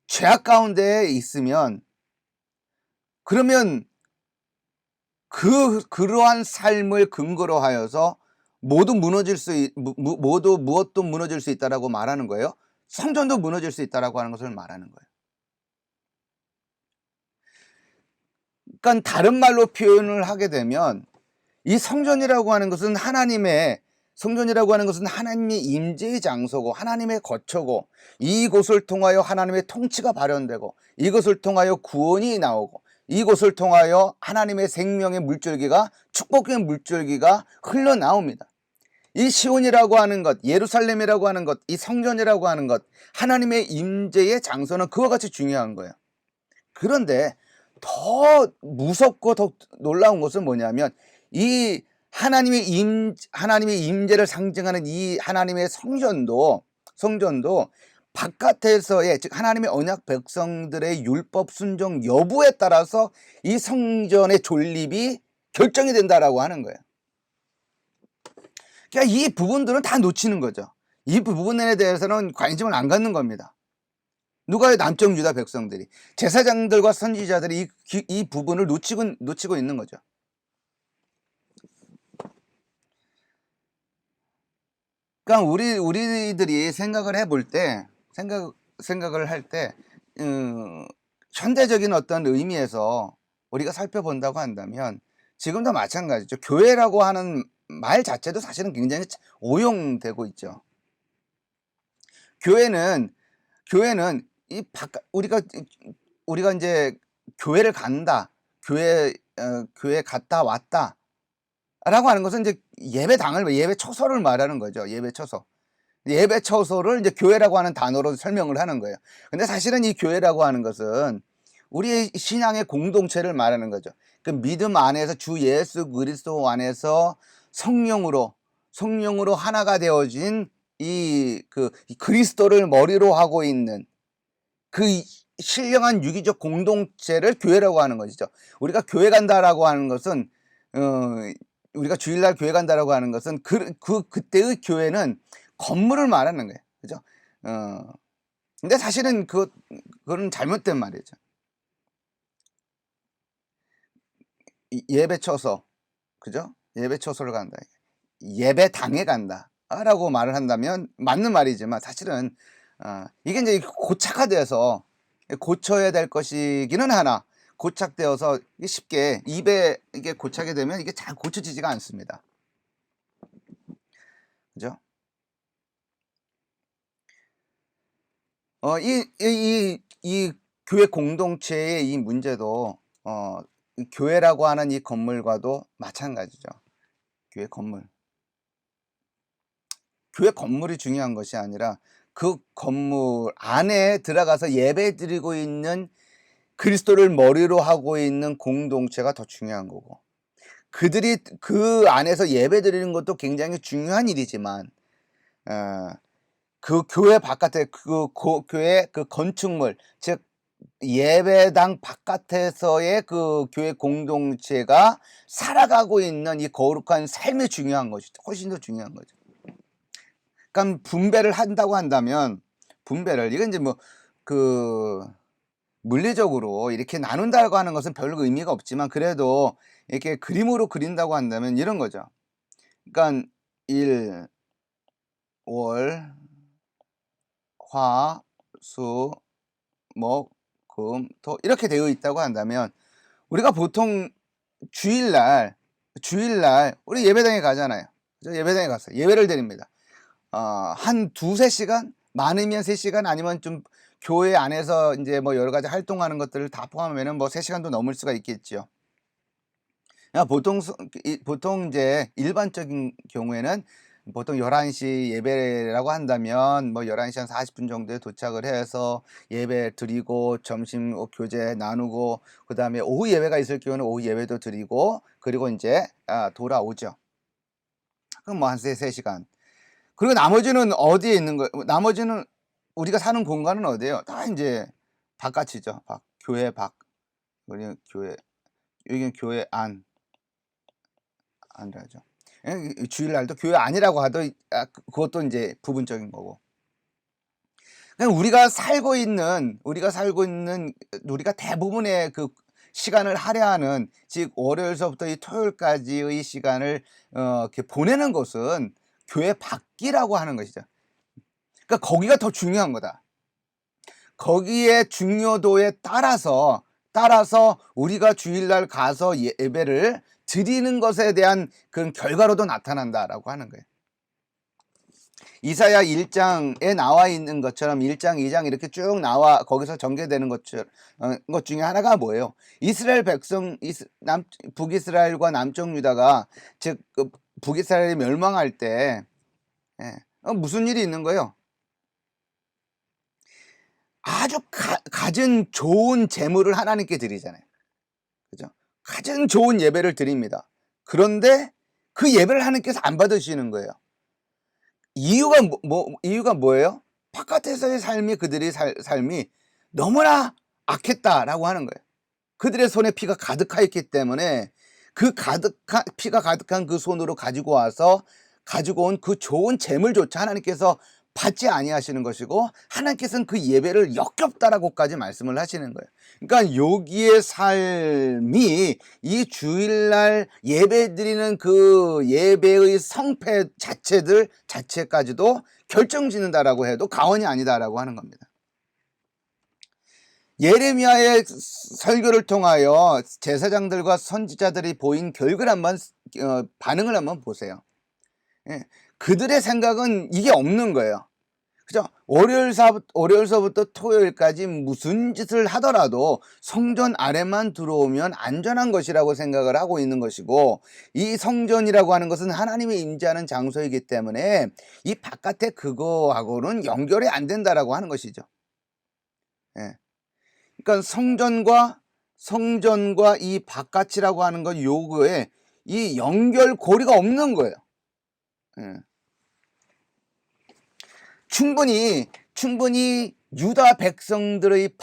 죄악 가운데 있으면, 그러면 그러한 삶을 근거로 하여서 무엇도 무너질 수 있다라고 말하는 거예요. 성전도 무너질 수 있다라고 하는 것을 말하는 거예요. 그러니까 다른 말로 표현을 하게 되면 이 성전이라고 하는 것은 하나님의 임재의 장소고 하나님의 거처고, 이곳을 통하여 하나님의 통치가 발현되고, 이것을 통하여 구원이 나오고, 이곳을 통하여 하나님의 생명의 물줄기가, 축복의 물줄기가 흘러나옵니다. 이 시온이라고 하는 것, 예루살렘이라고 하는 것, 이 성전이라고 하는 것, 하나님의 임재의 장소는 그와 같이 중요한 거예요. 그런데 더 무섭고 더 놀라운 것은 뭐냐면, 이 하나님의 임재를 상징하는 이 하나님의 성전도 바깥에서의, 즉 하나님의 언약 백성들의 율법 순종 여부에 따라서 이 성전의 존립이 결정이 된다라고 하는 거예요. 그러니까 이 부분들은 다 놓치는 거죠. 이 부분에 대해서는 관심을 안 갖는 겁니다. 누가요? 남쪽 유다 백성들이, 제사장들과 선지자들이 이 부분을 놓치고 있는 거죠. 그러니까 우리들이 생각을 해볼 때, 생각을 할 때, 현대적인 어떤 의미에서 우리가 살펴본다고 한다면 지금도 마찬가지죠. 교회라고 하는 말 자체도 사실은 굉장히 오용되고 있죠. 교회는 우리가 이제 교회를 간다, 교회 갔다 왔다 라고 하는 것은 이제 예배 초소를 말하는 거죠. 예배 초소를 이제 교회라고 하는 단어로 설명을 하는 거예요. 근데 사실은 이 교회라고 하는 것은 우리의 신앙의 공동체를 말하는 거죠. 그 믿음 안에서, 주 예수 그리스도 안에서 성령으로 하나가 되어진 이 그리스도를 머리로 하고 있는 그 신령한 유기적 공동체를 교회라고 하는 것이죠. 우리가 교회 간다라고 하는 것은, 우리가 주일날 교회 간다라고 하는 것은 그때의 교회는 건물을 말하는 거예요. 그죠? 근데 사실은 그건 잘못된 말이죠. 예배처소, 그죠? 예배처소를 간다. 예배당에 간다. 라고 말을 한다면 맞는 말이지만 사실은 이게 이제 고착화돼서 고쳐야 될 것이기는 하나, 고착되어서 쉽게 입에 이게 고착이 되면 이게 잘 고쳐지지가 않습니다. 그죠? 이 교회 공동체의 이 문제도 이 교회라고 하는 이 건물과도 마찬가지죠. 교회 건물. 교회 건물이 중요한 것이 아니라 그 건물 안에 들어가서 예배드리고 있는 그리스도를 머리로 하고 있는 공동체가 더 중요한 거고, 그들이 그 안에서 예배드리는 것도 굉장히 중요한 일이지만 그 교회 바깥에 교회 그 건축물, 즉 예배당 바깥에서의 그 교회 공동체가 살아가고 있는 이 거룩한 삶이 중요한 것이죠. 훨씬 더 중요한 거죠. 그러니까 분배를 한다고 한다면, 이건 이제 물리적으로 이렇게 나눈다고 하는 것은 별로 의미가 없지만, 그래도 이렇게 그림으로 그린다고 한다면 이런 거죠. 그러니까 일, 월, 화, 수, 목, 금, 토 이렇게 되어 있다고 한다면, 우리가 보통 주일날 우리 예배당에 가잖아요. 예배당에 가서 예배를 드립니다. 한 두세 시간, 많으면 3시간, 아니면 좀 교회 안에서 이제 뭐 여러 가지 활동하는 것들을 다 포함하면은 뭐 3시간도 넘을 수가 있겠죠. 보통 이제 일반적인 경우에는 보통 11시 예배라고 한다면 뭐 11시 한 40분 정도에 도착을 해서 예배 드리고 점심 교제 나누고, 그 다음에 오후 예배가 있을 경우는 오후 예배도 드리고, 그리고 이제 돌아오죠. 그럼 뭐 한 3시간. 그리고 나머지는 어디에 있는 거예요? 나머지는 우리가 사는 공간은 어디예요? 다 이제 바깥이죠. 교회 밖. 우리 교회, 여기는 교회 안이라죠. 주일날도 교회 아니라고 하도 그것도 이제 부분적인 거고. 그냥 우리가 대부분의 그 시간을 할애하는, 즉 월요일서부터 이 토요일까지의 시간을 이렇게 보내는 곳은 교회 밖이라고 하는 것이죠. 그러니까 거기가 더 중요한 거다. 거기에 중요도에 따라서 우리가 주일날 가서 예배를 드리는 것에 대한 그런 결과로도 나타난다라고 하는 거예요. 이사야 1장에 나와 있는 것처럼 1장, 2장 이렇게 쭉 나와 거기서 전개되는 것 중에 하나가 뭐예요? 이스라엘 백성, 북이스라엘과 남쪽 유다가, 즉 북이스라엘이 멸망할 때 무슨 일이 있는 거예요? 아주 갖은 좋은 재물을 하나님께 드리잖아요. 그죠? 갖은 좋은 예배를 드립니다. 그런데 그 예배를 하나님께서 안 받으시는 거예요. 이유가 뭐예요? 바깥에서의 삶이, 그들의 삶이 너무나 악했다라고 하는 거예요. 그들의 손에 피가 가득하였기 때문에 피가 가득한 그 손으로 가지고 온 그 좋은 재물조차 하나님께서 받지 아니하시는 것이고, 하나님께서는 그 예배를 역겹다라고까지 말씀을 하시는 거예요. 그러니까 여기의 삶이 이 주일날 예배 드리는 그 예배의 성패 자체까지도 결정짓는다라고 해도 과언이 아니다라고 하는 겁니다. 예레미야의 설교를 통하여 제사장들과 선지자들이 보인 반응을 한번 보세요. 그들의 생각은 이게 없는 거예요. 그죠? 월요일서부터 토요일까지 무슨 짓을 하더라도 성전 안에만 들어오면 안전한 것이라고 생각을 하고 있는 것이고, 이 성전이라고 하는 것은 하나님이 임재하는 장소이기 때문에 이 바깥에 그거하고는 연결이 안 된다라고 하는 것이죠. 그러니까 성전과 이 바깥이라고 하는 것, 요거에 이 연결고리가 없는 거예요. 충분히 유다 백성들의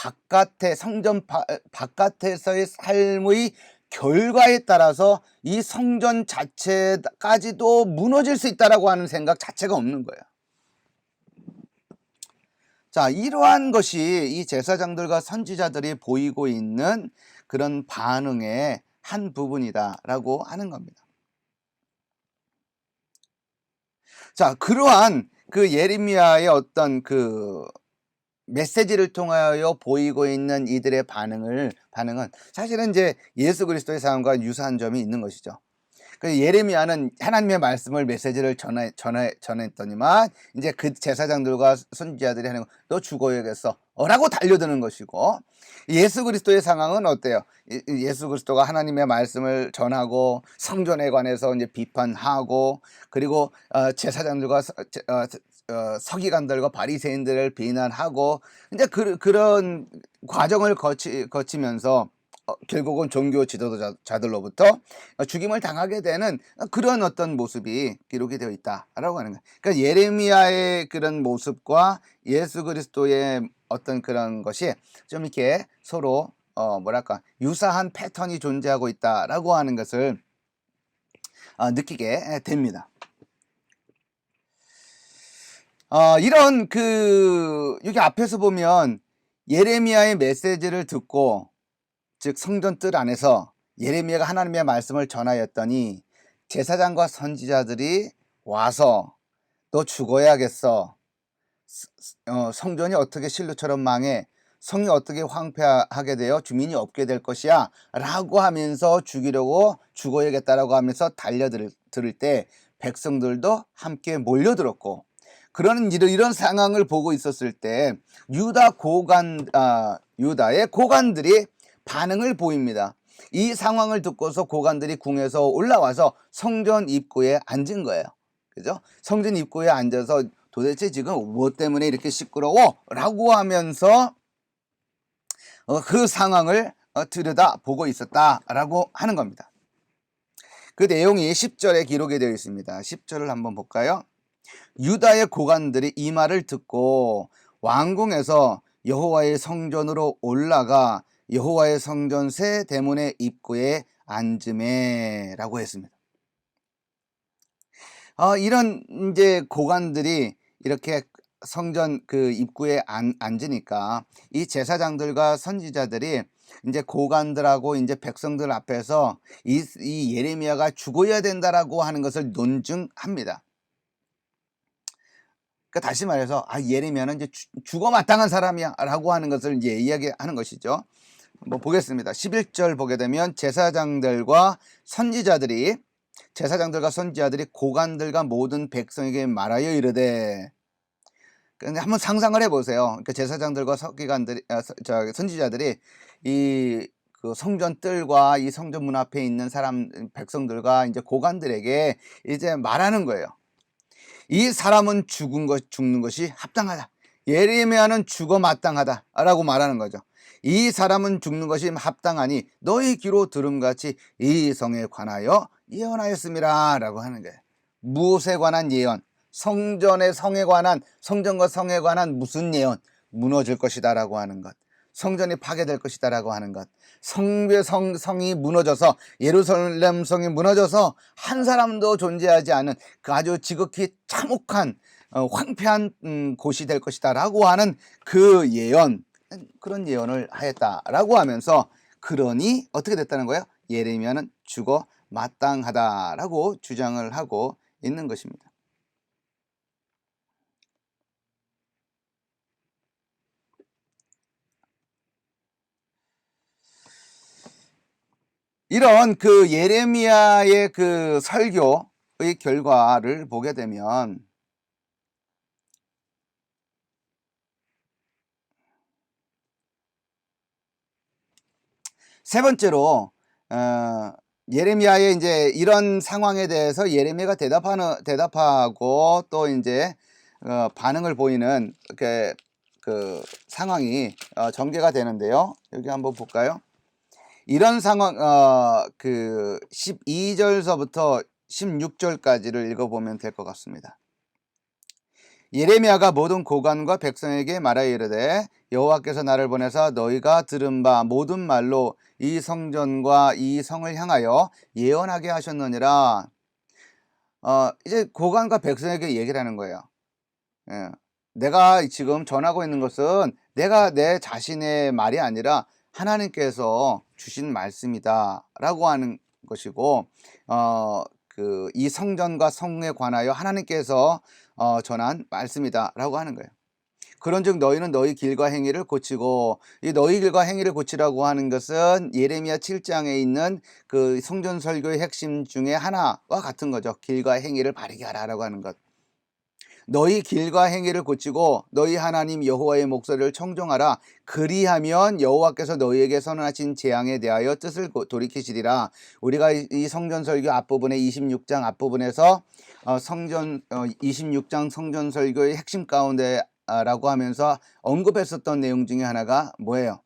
성전 바깥에서의 삶의 결과에 따라서 이 성전 자체까지도 무너질 수 있다라고 하는 생각 자체가 없는 거예요. 자, 이러한 것이 이 제사장들과 선지자들이 보이고 있는 그런 반응의 한 부분이다라고 하는 겁니다. 자, 그러한 그 예레미야의 어떤 그 메시지를 통하여 보이고 있는 이들의 반응은 사실은 이제 예수 그리스도의 삶과 유사한 점이 있는 것이죠. 그 예레미야는 하나님의 말씀을 메시지를 전했더니만 이제 그 제사장들과 선지자들이 하는 거, 너 죽어야겠어 라고 달려드는 것이고, 예수 그리스도의 상황은 어때요? 예수 그리스도가 하나님의 말씀을 전하고 성전에 관해서 이제 비판하고, 그리고 제사장들과 서기관들과 바리새인들을 비난하고, 이제 그런 과정을 거치면서 결국은 종교 지도자들로부터 죽임을 당하게 되는 그런 어떤 모습이 기록이 되어 있다라고 하는 거예요. 그러니까 예레미야의 그런 모습과 예수 그리스도의 어떤 그런 것이 좀 이렇게 서로 뭐랄까 유사한 패턴이 존재하고 있다라고 하는 것을 느끼게 됩니다. 이런 여기 앞에서 보면 예레미야의 메시지를 듣고, 즉 성전 뜰 안에서 예레미야가 하나님의 말씀을 전하였더니 제사장과 선지자들이 와서 너 죽어야겠어. 성전이 어떻게 실루처럼 망해, 성이 어떻게 황폐하게 되어 주민이 없게 될 것이야 라고 하면서 죽어야겠다라고 하면서 달려들 때 백성들도 함께 몰려들었고, 그런 이런 상황을 보고 있었을 때 유다의 고관들이 반응을 보입니다. 이 상황을 듣고서 고관들이 궁에서 올라와서 성전 입구에 앉은 거예요. 그죠? 성전 입구에 앉아서 도대체 지금 무엇 때문에 이렇게 시끄러워? 라고 하면서 그 상황을 들여다보고 있었다라고 하는 겁니다. 그 내용이 10절에 기록이 되어 있습니다. 10절을 한번 볼까요? 유다의 고관들이 이 말을 듣고 왕궁에서 여호와의 성전으로 올라가 여호와의 성전 새 대문의 입구에 앉음에 라고 했습니다. 이런 이제 고관들이 이렇게 성전 그 입구에 앉으니까 이 제사장들과 선지자들이 이제 고관들하고 이제 백성들 앞에서 이 예레미야가 죽어야 된다라고 하는 것을 논증합니다. 그러니까 다시 말해서 예레미야는 이제 죽어 마땅한 사람이야라고 하는 것을 이제 이야기하는 것이죠. 한번 보겠습니다. 11절 보게 되면 제사장들과 선지자들이 고관들과 모든 백성에게 말하여 이르되, 근데 한번 상상을 해보세요. 그러니까 제사장들과 선지자들이 그 성전 뜰과 이 성전 문 앞에 있는 백성들과 이제 고관들에게 이제 말하는 거예요. 이 사람은 죽는 것이 합당하다. 예레미야는 죽어 마땅하다라고 말하는 거죠. 이 사람은 죽는 것이 합당하니 너희 귀로 들음같이 이 성에 관하여 예언하였습니다 라고 하는 거예요. 무엇에 관한 예언? 성전과 성에 관한 무슨 예언? 무너질 것이다 라고 하는 것, 성전이 파괴될 것이다 라고 하는 것, 성이 무너져서, 예루살렘 성이 무너져서 한 사람도 존재하지 않은 그 아주 지극히 참혹한 황폐한 곳이 될 것이다 라고 하는 그 예언, 그런 예언을 하였다라고 하면서, 그러니 어떻게 됐다는 거예요? 예레미야는 죽어 마땅하다라고 주장을 하고 있는 것입니다. 이런 그 예레미야의 그 설교의 결과를 보게 되면, 세 번째로 예레미야의 이제 이런 상황에 대해서 예레미야가 대답하고 또 이제 반응을 보이는 그 상황이 전개가 되는데요. 여기 한번 볼까요? 이런 상황, 그 12절서부터 16절까지를 읽어보면 될 것 같습니다. 예레미야가 모든 고관과 백성에게 말하여 이르되, 여호와께서 나를 보내사 너희가 들은 바 모든 말로 이 성전과 이 성을 향하여 예언하게 하셨느니라. 이제 고관과 백성에게 얘기를 하는 거예요. 내가 지금 전하고 있는 것은 내가 내 자신의 말이 아니라 하나님께서 주신 말씀이다 라고 하는 것이고, 이 성전과 성에 관하여 하나님께서 전한 말씀이다 라고 하는 거예요. 그런즉 너희는 너희 길과 행위를 고치고, 이 너희 길과 행위를 고치라고 하는 것은 예레미야 7장에 있는 그 성전 설교의 핵심 중에 하나와 같은 거죠. 길과 행위를 바르게 하라라고 하는 것. 너희 길과 행위를 고치고 너희 하나님 여호와의 목소리를 청종하라. 그리하면 여호와께서 너희에게 선언하신 재앙에 대하여 뜻을 돌이키시리라. 우리가 이 성전 설교 앞부분에 26장 앞부분에서 26장 성전 설교의 핵심 가운데 라고 하면서 언급했었던 내용 중에 하나가 뭐예요?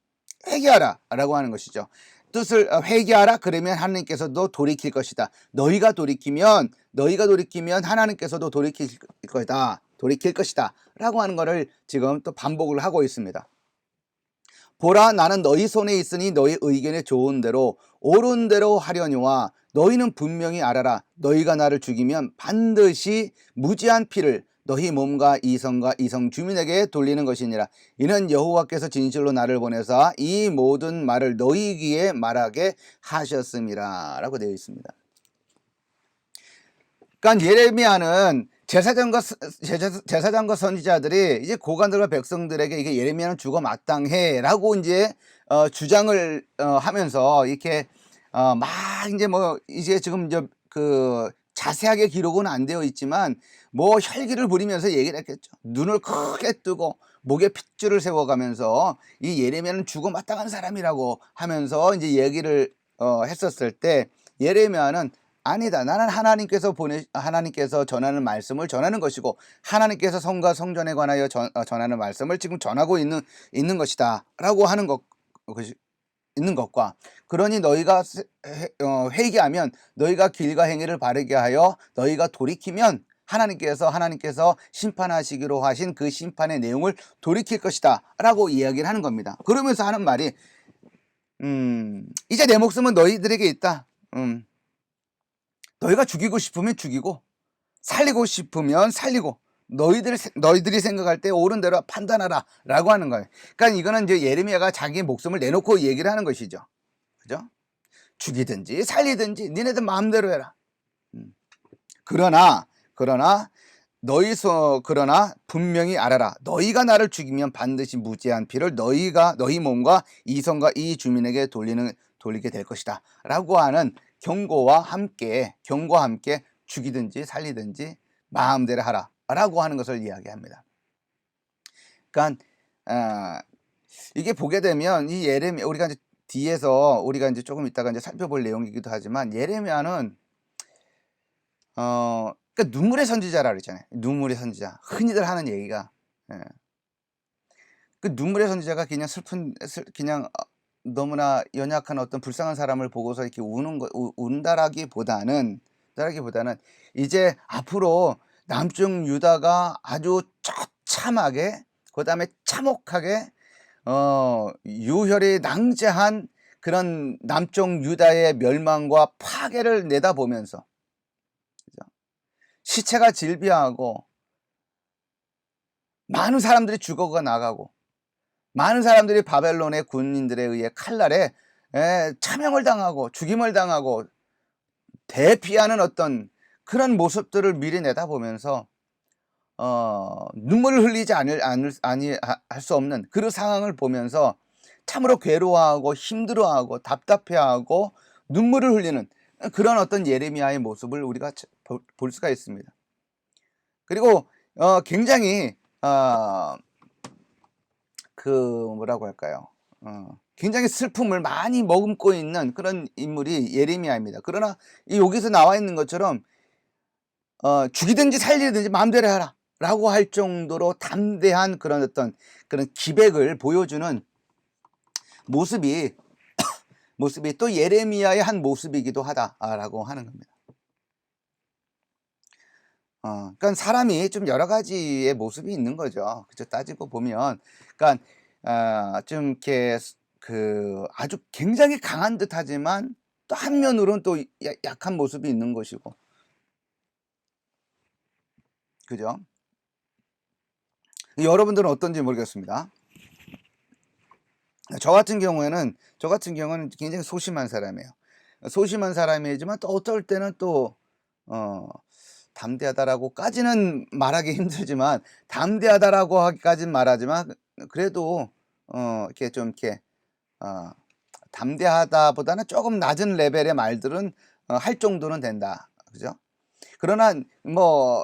회개하라 라고 하는 것이죠. 뜻을 회개하라. 그러면 하나님께서도 돌이킬 것이다. 너희가 돌이키면 하나님께서도 돌이킬 것이다 라고 하는 것을 지금 또 반복을 하고 있습니다. 보라, 나는 너희 손에 있으니 너희 의견에 좋은 대로 옳은 대로 하려니와 너희는 분명히 알아라. 너희가 나를 죽이면 반드시 무지한 피를 너희 몸과 이성과 이성 주민에게 돌리는 것이니라. 이는 여호와께서 진실로 나를 보내사 이 모든 말을 너희 귀에 말하게 하셨음이라 라고 되어 있습니다. 그러니까 예레미야는 제사장과 선지자들이 이제 고관들과 백성들에게 이게 예레미야는 죽어 마땅해 라고 이제 주장을 하면서 이렇게 막 이제 뭐 이제 지금 그 자세하게 기록은 안 되어 있지만 뭐 혈기를 부리면서 얘기를 했겠죠. 눈을 크게 뜨고 목에 핏줄을 세워가면서 이 예레미야는 죽어 마땅한 사람이라고 하면서 이제 얘기를 했었을 때, 예레미야는 아니다. 나는 하나님께서 전하는 말씀을 전하는 것이고, 하나님께서 성과 성전에 관하여 전하는 말씀을 지금 전하고 있는 것이다 라고 하는 있는 것과, 그러니 너희가 회개하면, 너희가 길과 행위를 바르게 하여 너희가 돌이키면 하나님께서 심판하시기로 하신 그 심판의 내용을 돌이킬 것이다 라고 이야기를 하는 겁니다. 그러면서 하는 말이 이제 내 목숨은 너희들에게 있다. 너희가 죽이고 싶으면 죽이고 살리고 싶으면 살리고 너희들이 생각할 때 옳은 대로 판단하라 라고 하는 거예요. 그러니까 이거는 이제 예레미야가 자기의 목숨을 내놓고 얘기를 하는 것이죠. 그죠? 죽이든지 살리든지 니네들 마음대로 해라. 그러나 분명히 알아라. 너희가 나를 죽이면 반드시 무지한 피를 너희 몸과 이성과 이 주민에게 돌리게 될 것이다 라고 하는 경고와 함께 죽이든지 살리든지 마음대로 하라 라고 하는 것을 이야기합니다. 그러니까 이게 보게 되면 이 예레미야, 우리가 이제 뒤에서 우리가 이제 조금 이따가 이제 살펴볼 내용이기도 하지만, 예레미야는 그러니까 눈물의 선지자라 그러잖아요. 눈물의 선지자. 흔히들 하는 얘기가, 그 눈물의 선지자가 그냥 그냥 너무나 연약한 어떤 불쌍한 사람을 보고서 이렇게 운다라기보다는 이제 앞으로 남쪽 유다가 아주 처참하게, 그 다음에 참혹하게 유혈이 낭자한 그런 남쪽 유다의 멸망과 파괴를 내다보면서, 시체가 질비하고 많은 사람들이 죽어가 나가고 많은 사람들이 바벨론의 군인들에 의해 칼날에 참형을 당하고 죽임을 당하고 대피하는 어떤 그런 모습들을 미리 내다보면서 눈물을 흘리지 할 수 없는 그런 상황을 보면서 참으로 괴로워하고 힘들어하고 답답해하고 눈물을 흘리는 그런 어떤 예레미야의 모습을 우리가 볼 수가 있습니다. 그리고 굉장히 그 뭐라고 할까요? 굉장히 슬픔을 많이 머금고 있는 그런 인물이 예레미야입니다. 그러나 여기서 나와 있는 것처럼 죽이든지 살리든지 마음대로 해라 라고 할 정도로 담대한 그런 어떤 그런 기백을 보여주는 모습이 또 예레미야의 한 모습이기도 하다라고 하는 겁니다. 그러니까 사람이 좀 여러 가지의 모습이 있는 거죠. 그죠? 따지고 보면, 그러니까 좀 이렇게 아주 굉장히 강한 듯하지만 또 한면으로는 또 약한 모습이 있는 것이고, 그죠? 여러분들은 어떤지 모르겠습니다. 저 같은 경우에는 굉장히 소심한 사람이에요. 소심한 사람이지만 또 어떨 때는 또 담대하다라고까지는 말하기 힘들지만, 담대하다라고 하기까지는 말하지만 그래도 이렇게 좀 이렇게 담대하다보다는 조금 낮은 레벨의 말들은 할 정도는 된다. 그죠? 그러나 뭐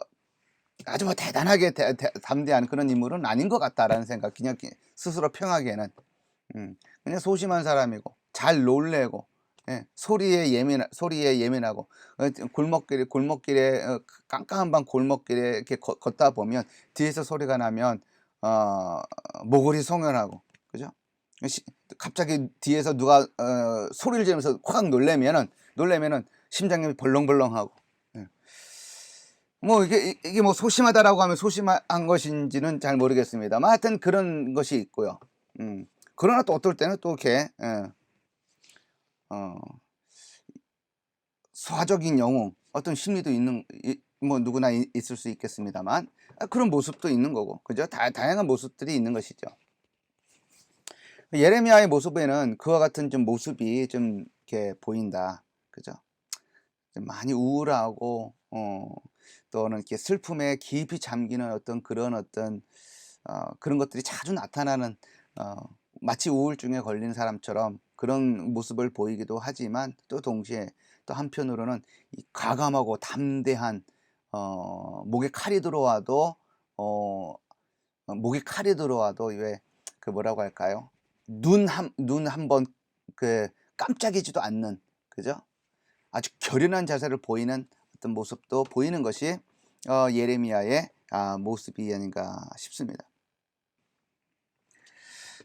아주 뭐 대단하게 담대한 그런 인물은 아닌 것 같다라는 생각, 그냥 스스로 평하기에는. 그냥 소심한 사람이고 잘 놀래고, 예, 소리에 예민하고, 골목길에 깜깜한 밤 골목길에 이렇게 걷다 보면 뒤에서 소리가 나면 모골이 송연하고, 그죠? 갑자기 뒤에서 누가 소리를 지르면서 확 놀래면은 심장이 벌렁벌렁하고. 예. 뭐 이게 뭐 소심하다라고 하면 소심한 것인지는 잘 모르겠습니다만, 하여튼 그런 것이 있고요. 그러나 또 어떨 때는 또 이렇게 소화적인 영웅, 어떤 심리도 있는, 뭐 누구나 있을 수 있겠습니다만, 그런 모습도 있는 거고, 그죠? 다양한 모습들이 있는 것이죠. 예레미야의 모습에는 그와 같은 좀 모습이 좀 이렇게 보인다, 그죠? 좀 많이 우울하고 또는 이렇게 슬픔에 깊이 잠기는 어떤 그런 그런 것들이 자주 나타나는, 마치 우울증에 걸린 사람처럼 그런 모습을 보이기도 하지만, 또 동시에 또 한편으로는 이 과감하고 담대한, 목에 칼이 들어와도 왜 그 뭐라고 할까요? 눈 한 번 그 깜짝이지도 않는, 그죠? 아주 결연한 자세를 보이는 어떤 모습도 보이는 것이 예레미야의 모습이 아닌가 싶습니다.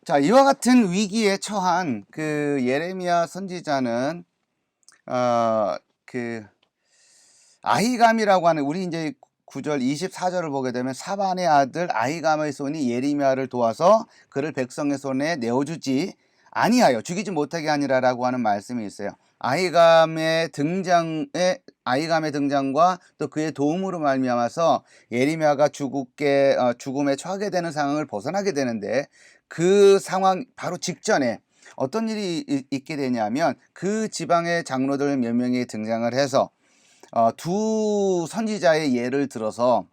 자, 이와 같은 위기에 처한 그 예레미야 선지자는 그 아히감이라고 하는, 우리 이제 9절 24절을 보게 되면, 사반의 아들 아히감의 손이 예레미야를 도와서 그를 백성의 손에 내어주지 아니하여 죽이지 못하게 하니라라고 하는 말씀이 있어요. 아히감의 등장과 또 그의 도움으로 말미암아서 예레미야가 죽음에 처하게 되는 상황을 벗어나게 되는데, 그 상황 바로 직전에 어떤 일이 있게 되냐면, 그 지방의 장로들 몇 명이 등장을 해서 두 선지자의 예를 들어서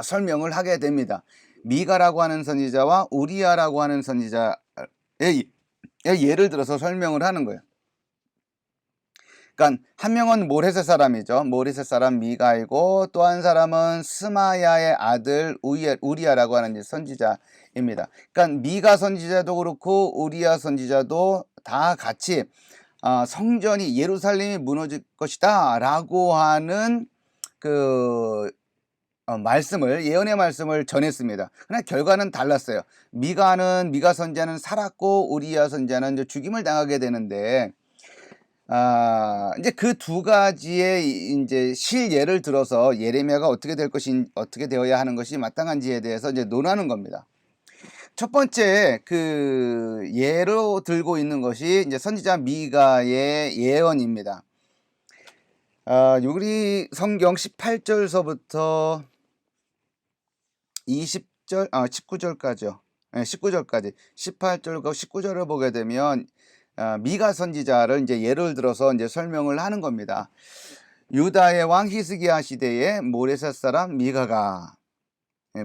설명을 하게 됩니다. 미가라고 하는 선지자와 우리야라고 하는 선지자의 예를 들어서 설명을 하는 거예요. 그러니까 한 명은 모레셋 사람이죠. 모레셋 사람 미가이고, 또 한 사람은 스마야의 아들 우리야라고 하는 선지자입니다. 그러니까 미가 선지자도 그렇고 우리야 선지자도 다 같이 성전이, 예루살렘이 무너질 것이다 라고 하는 그 예언의 말씀을 전했습니다. 그러나 결과는 달랐어요. 미가 선지자는 살았고 우리야 선지자는 이제 죽임을 당하게 되는데, 이제 그 두 가지의 이제 실예를 들어서 예레미야가 어떻게 되어야 하는 것이 마땅한지에 대해서 이제 논하는 겁니다. 첫 번째 그 예로 들고 있는 것이 이제 선지자 미가의 예언입니다. 우리 성경 18절서부터 19절까지요. 19절까지 18절과 19절을 보게 되면 미가 선지자를 이제 예를 들어서 이제 설명을 하는 겁니다. 유다의 왕 히스기야 시대에 모레셋 사람 미가가,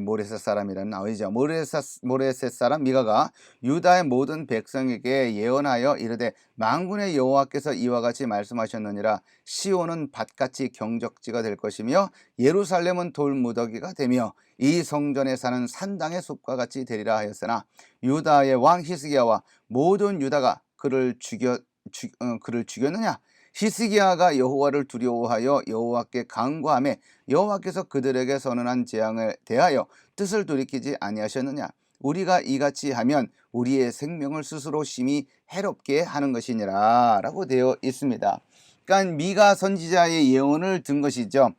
모레셋 사람이라는 나오죠. 모레셋 사람 미가가 유다의 모든 백성에게 예언하여 이르되, 만군의 여호와께서 이와 같이 말씀하셨느니라. 시온은 밭같이 경적지가 될 것이며 예루살렘은 돌무더기가 되며 이 성전에 사는 산당의 숲과 같이 되리라 하였으나, 유다의 왕 히스기야와 모든 유다가 그를 죽였느냐? 히스기야가 여호와를 두려워하여 여호와께 간구하며 여호와께서 그들에게 선언한 재앙을 대하여 뜻을 돌이키지 아니하셨느냐? 우리가 이같이 하면 우리의 생명을 스스로 심히 해롭게 하는 것이니라 라고 되어 있습니다. 그러니까 미가 선지자의 예언을 든 것이죠.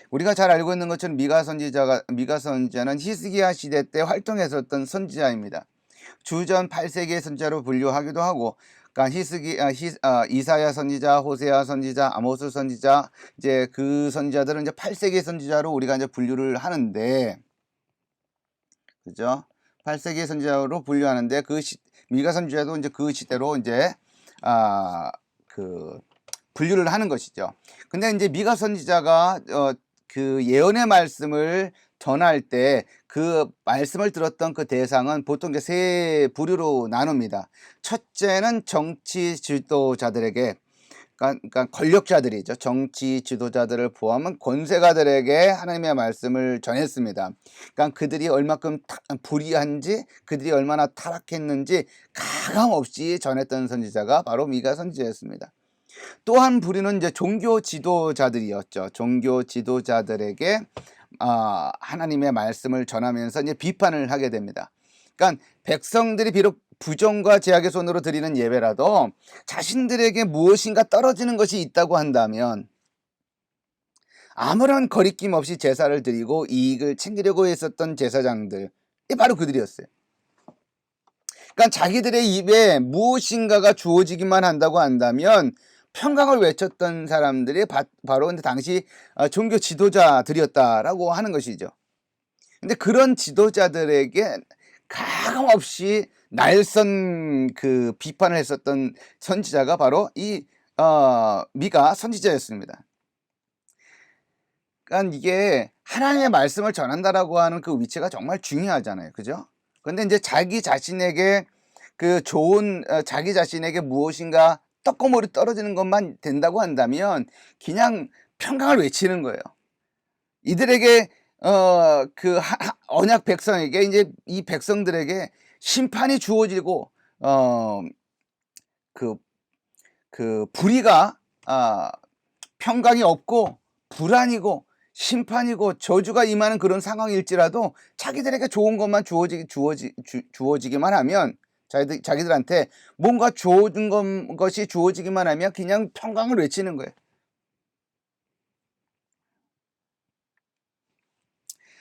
우리가 잘 알고 있는 것처럼 미가 선지자는 히스기야 시대 때 활동했었던 선지자입니다. 주전 8세기의 선지자로 분류하기도 하고, 그러니까 이사야 선지자, 호세아 선지자, 아모스 선지자, 이제 그 선지자들은 이제 8세기 선지자로 우리가 이제 분류를 하는데, 그죠? 8세기 선지자로 분류하는데, 미가 선지자도 이제 그 시대로 이제 그 분류를 하는 것이죠. 근데 이제 미가 선지자가 그 예언의 말씀을 전할 때 그 말씀을 들었던 그 대상은 보통 이제 세 부류로 나눕니다. 첫째는 정치 지도자들에게, 그러니까 권력자들이죠. 정치 지도자들을 포함한 권세가들에게 하나님의 말씀을 전했습니다. 그러니까 그들이 얼마큼 불의한지, 그들이 얼마나 타락했는지 가감없이 전했던 선지자가 바로 미가 선지자였습니다. 또 한 부류는 이제 종교 지도자들이었죠. 종교 지도자들에게 하나님의 말씀을 전하면서 이제 비판을 하게 됩니다. 그러니까 백성들이 비록 부정과 제약의 손으로 드리는 예배라도 자신들에게 무엇인가 떨어지는 것이 있다고 한다면 아무런 거리낌 없이 제사를 드리고 이익을 챙기려고 했었던 제사장들이 바로 그들이었어요. 그러니까 자기들의 입에 무엇인가가 주어지기만 한다고 한다면 평강을 외쳤던 사람들이 바로 근데 당시 종교 지도자들이었다라고 하는 것이죠. 근데 그런 지도자들에게 가감없이 날선 그 비판을 했었던 선지자가 바로 이 미가 선지자였습니다. 그러니까 이게 하나님의 말씀을 전한다라고 하는 그 위치가 정말 중요하잖아요, 그죠? 근데 이제 자기 자신에게 그 좋은 자기 자신에게 무엇인가 떡고물이 떨어지는 것만 된다고 한다면 그냥 평강을 외치는 거예요. 이들에게 그 언약 백성에게 이제 이 백성들에게 심판이 주어지고 그 불의가 평강이 없고 불안이고 심판이고 저주가 임하는 그런 상황일지라도 자기들에게 좋은 것만 주어지기만 하면 자기들한테 뭔가 좋은 것이 주어지기만 하면 그냥 평강을 외치는 거예요.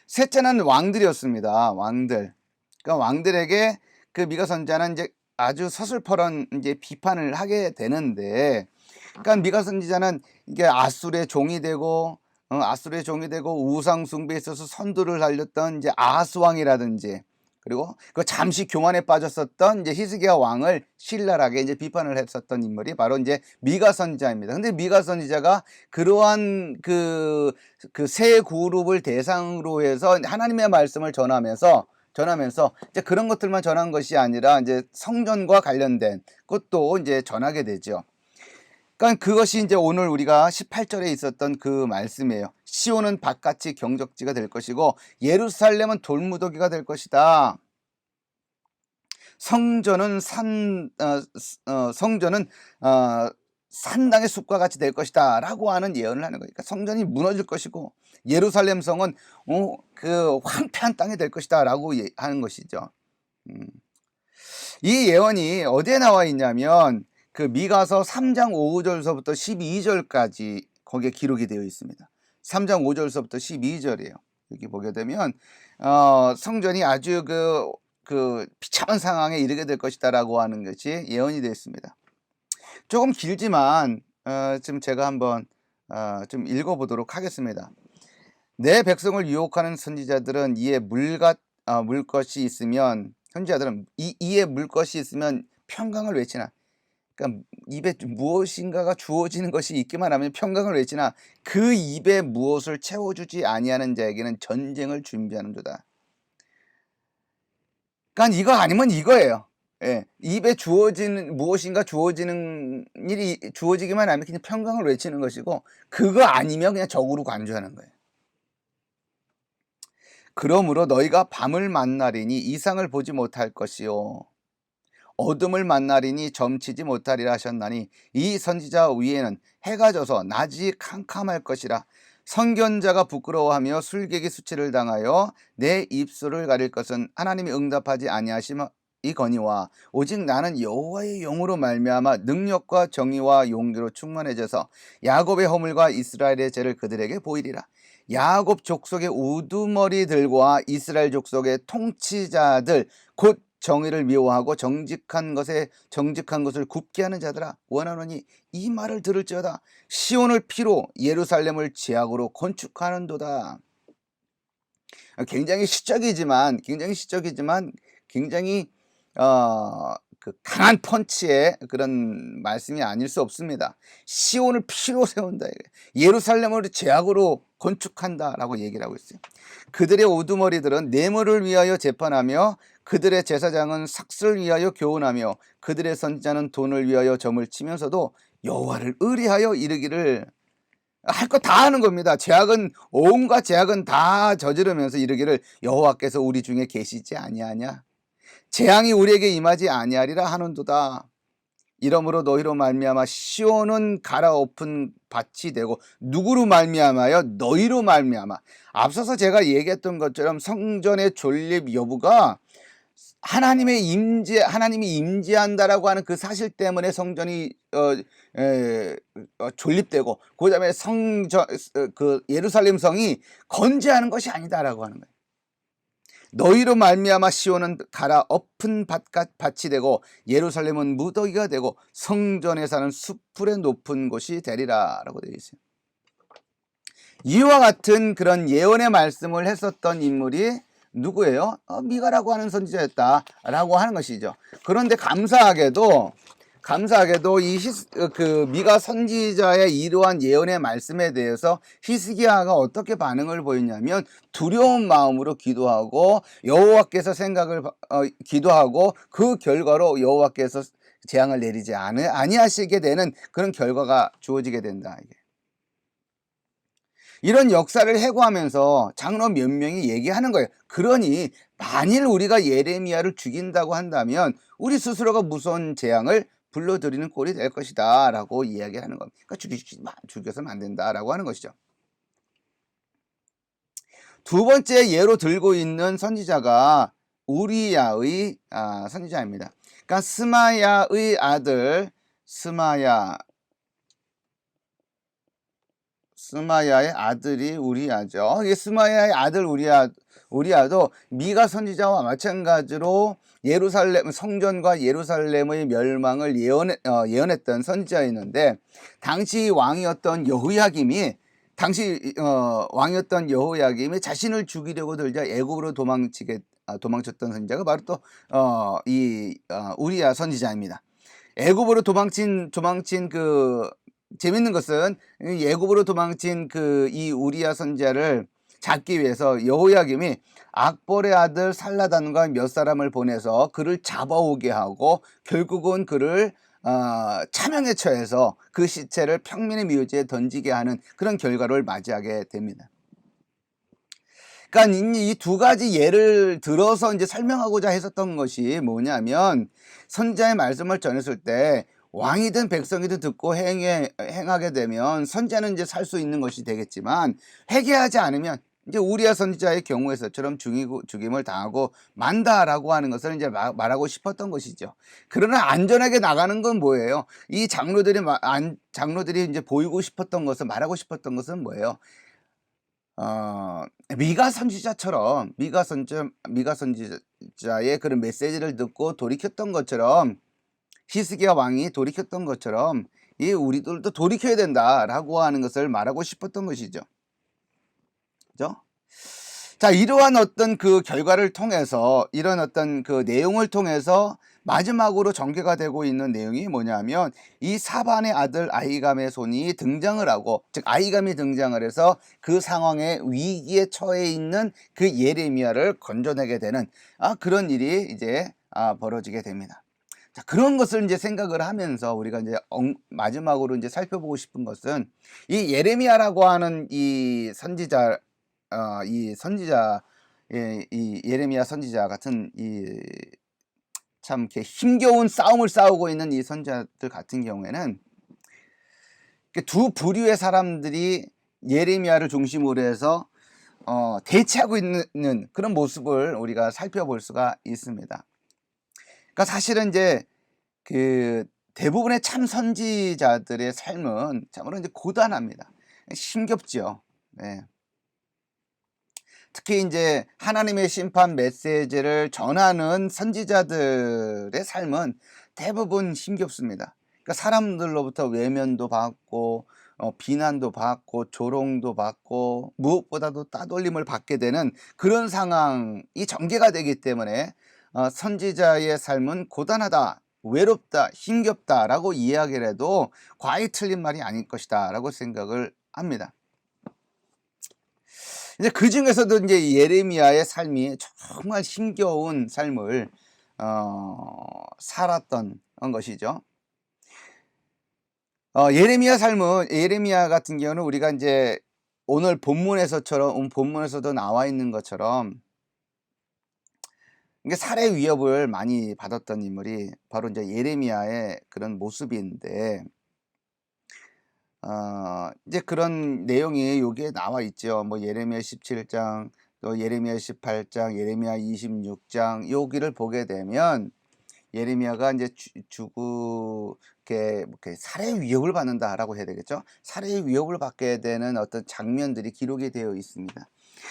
셋째는 왕들이었습니다. 왕들. 그러니까 왕들에게 그 미가 선지자는 이제 아주 서슬퍼런 이제 비판을 하게 되는데, 그러니까 미가 선지자는 이게 아수르의 종이 되고 우상 숭배에 있어서 선두를 달렸던 이제 아하스 왕이라든지, 그리고 그 잠시 교만에 빠졌었던 이제 히스기야 왕을 신랄하게 이제 비판을 했었던 인물이 바로 이제 미가 선지자입니다. 근데 미가 선지자가 그러한 그 세 그룹을 대상으로 해서 하나님의 말씀을 전하면서 이제 그런 것들만 전한 것이 아니라 이제 성전과 관련된 것도 이제 전하게 되죠. 그러니까 그것이 이제 오늘 우리가 18절에 있었던 그 말씀이에요. 시온은 밭같이 경적지가 될 것이고 예루살렘은 돌무더기가 될 것이다. 성전은 산당의 숲과 같이 될 것이다 라고 하는 예언을 하는 거니까 성전이 무너질 것이고 예루살렘 성은 그 황폐한 땅이 될 것이다 라고 하는 것이죠. 이 예언이 어디에 나와 있냐면 그 미가서 3장 5절서부터 12절까지 거기에 기록이 되어 있습니다. 3장 5절서부터 12절이에요. 여기 보게 되면 성전이 아주 그 비참한 상황에 이르게 될 것이다라고 하는 것이 예언이 되어 있습니다. 조금 길지만 지금 제가 한번 좀 읽어보도록 하겠습니다. 내 백성을 유혹하는 선지자들은 이에 물 것이 있으면 선지자들은 이에 물 것이 있으면 평강을 외치나, 그러니까 입에 무엇인가가 주어지는 것이 있기만 하면 평강을 외치나 그 입에 무엇을 채워주지 아니하는 자에게는 전쟁을 준비하는도다. 그러니까 이거 아니면 이거예요. 예, 입에 무엇인가 주어지는 일이 주어지기만 하면 그냥 평강을 외치는 것이고 그거 아니면 그냥 적으로 간주하는 거예요. 그러므로 너희가 밤을 만나리니 이상을 보지 못할 것이요 어둠을 만나리니 점치지 못하리라 하셨나니 이 선지자 위에는 해가 져서 낮이 캄캄할 것이라. 선견자가 부끄러워하며 술객이 수치를 당하여 내 입술을 가릴 것은 하나님이 응답하지 아니하심이거니와 오직 나는 여호와의 영으로 말미암아 능력과 정의와 용기로 충만해져서 야곱의 허물과 이스라엘의 죄를 그들에게 보이리라. 야곱 족속의 우두머리들과 이스라엘 족속의 통치자들 곧 정의를 미워하고 정직한 것을 굽게 하는 자들아 원하노니 이 말을 들을지어다. 시온을 피로 예루살렘을 제약으로 건축하는도다. 굉장히 시적이지만 굉장히 그 강한 펀치의 그런 말씀이 아닐 수 없습니다. 시온을 피로 세운다. 예루살렘을 죄악으로 건축한다라고 얘기를 하고 있어요. 그들의 우두머리들은 뇌물을 위하여 재판하며 그들의 제사장은 삭슬을 위하여 교훈하며 그들의 선지자는 돈을 위하여 점을 치면서도 여호와를 의뢰하여 이르기를 할 거 다 하는 겁니다. 온갖 죄악은 다 저지르면서 이르기를 여호와께서 우리 중에 계시지 아니하냐? 재앙이 우리에게 임하지 아니하리라 하는도다. 이러므로 너희로 말미암아 시온은 갈아엎은 밭이 되고 누구로 말미암아요? 너희로 말미암아. 앞서서 제가 얘기했던 것처럼 성전의 존립 여부가 하나님이 임재한다라고 하는 그 사실 때문에 성전이 존립되고 그다음에 그 예루살렘 성이 건재하는 것이 아니다라고 하는 거예요. 너희로 말미암아 시온은 갈아엎은 밭이 되고 예루살렘은 무더기가 되고 성전에 사는 숲풀의 높은 곳이 되리라라고 되어 있어요. 이와 같은 그런 예언의 말씀을 했었던 인물이 누구예요? 미가라고 하는 선지자였다라고 하는 것이죠. 그런데 감사하게도 그 미가 선지자의 이러한 예언의 말씀에 대해서 히스기야가 어떻게 반응을 보였냐면 두려운 마음으로 기도하고 여호와께서 기도하고 그 결과로 여호와께서 재앙을 내리지 아니하시게 되는 그런 결과가 주어지게 된다. 이런 역사를 해고하면서 장로 몇 명이 얘기하는 거예요. 그러니 만일 우리가 예레미야를 죽인다고 한다면 우리 스스로가 무서운 재앙을 불러들이는 꼴이 될 것이다 라고 이야기를 하는 겁니다. 그러니까 죽여서는 안 된다라고 하는 것이죠. 두 번째 예로 들고 있는 선지자가 우리야의 선지자입니다. 그러니까 스마야의 아들 스마야의 아들이 우리야죠. 스마야의 아들 우리야도 미가 선지자와 마찬가지로 성전과 예루살렘의 멸망을 예언했던 선지자였는데 당시 왕이었던 여호야김이 자신을 죽이려고 들자 애굽으로 도망쳤던 선지자가 바로 또 우리야 선지자입니다. 애굽으로 도망친 그 재밌는 것은 애굽으로 도망친 이 우리야 선지자를 잡기 위해서 여호야김이 악bor의 아들 살라단과 몇 사람을 보내서 그를 잡아오게 하고 결국은 그를 차명에 처해서 그 시체를 평민의 묘지에 던지게 하는 그런 결과를 맞이하게 됩니다. 그러니까 이 두 가지 예를 들어서 이제 설명하고자 했었던 것이 뭐냐면 선지자의 말씀을 전했을 때 왕이든 백성이든 듣고 행하게 되면 선지자는 이제 살 수 있는 것이 되겠지만 회개하지 않으면 이제 우리야 선지자의 경우에서처럼 죽임을 당하고 만다라고 하는 것을 이제 말하고 싶었던 것이죠. 그러나 안전하게 나가는 건 뭐예요? 이 장로들이 이제 보이고 싶었던 것은 말하고 싶었던 것은 뭐예요? 미가 선지자의 그런 메시지를 듣고 돌이켰던 것처럼 히스기야 왕이 돌이켰던 것처럼 우리들도 돌이켜야 된다라고 하는 것을 말하고 싶었던 것이죠. 그죠? 자, 이러한 어떤 그 결과를 통해서 이런 어떤 그 내용을 통해서 마지막으로 전개가 되고 있는 내용이 뭐냐면 이 사반의 아들 아히감의 손이 등장을 하고 즉 아히감이 등장을 해서 그 상황에 위기에 처해 있는 그 예레미야를 건져내게 되는 그런 일이 이제 벌어지게 됩니다. 자, 그런 것을 이제 생각을 하면서 우리가 이제 마지막으로 이제 살펴보고 싶은 것은 이 예레미야라고 하는 이 예레미야 선지자 같은 참 이렇게 힘겨운 싸움을 싸우고 있는 이 선지자들 같은 경우에는 두 부류의 사람들이 예레미야를 중심으로 해서 대치하고 있는 그런 모습을 우리가 살펴볼 수가 있습니다. 그러니까 사실은 이제 그 대부분의 참 선지자들의 삶은 참으로 이제 고단합니다. 힘겹죠. 네. 특히 이제 하나님의 심판 메시지를 전하는 선지자들의 삶은 대부분 힘겹습니다. 그러니까 사람들로부터 외면도 받고 비난도 받고 조롱도 받고 무엇보다도 따돌림을 받게 되는 그런 상황이 전개가 되기 때문에 선지자의 삶은 고단하다 외롭다, 힘겹다라고 이야기를 해도 과히 틀린 말이 아닐 것이다라고 생각을 합니다. 이제 그 중에서도 이제 예레미야의 삶이 정말 힘겨운 삶을 살았던 것이죠. 예레미야 같은 경우는 우리가 이제 오늘 본문에서도 나와 있는 것처럼 이게 살해 위협을 많이 받았던 인물이 바로 이제 예레미야의 그런 모습인데, 이제 그런 내용이 여기에 나와 있죠. 뭐 예레미야 17장, 또 예레미야 18장, 예레미야 26장 여기를 보게 되면 예레미야가 이제 이렇게 살해 위협을 받는다라고 해야 되겠죠. 살해 위협을 받게 되는 어떤 장면들이 기록이 되어 있습니다.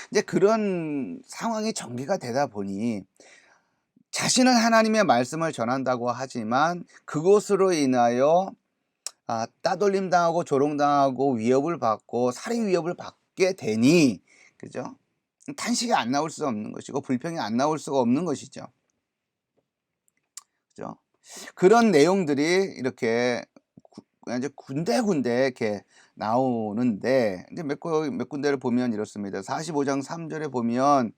이제 그런 상황이 전개가 되다 보니 자신은 하나님의 말씀을 전한다고 하지만 그것으로 인하여 따돌림 당하고 조롱당하고 위협을 받고 살해 위협을 받게 되니, 그죠? 탄식이 안 나올 수 없는 것이고 불평이 안 나올 수가 없는 것이죠. 그죠? 그런 내용들이 이렇게 이제 군데군데 이렇게 나오는데, 이제 몇 군데를 보면 이렇습니다. 45장 3절에 보면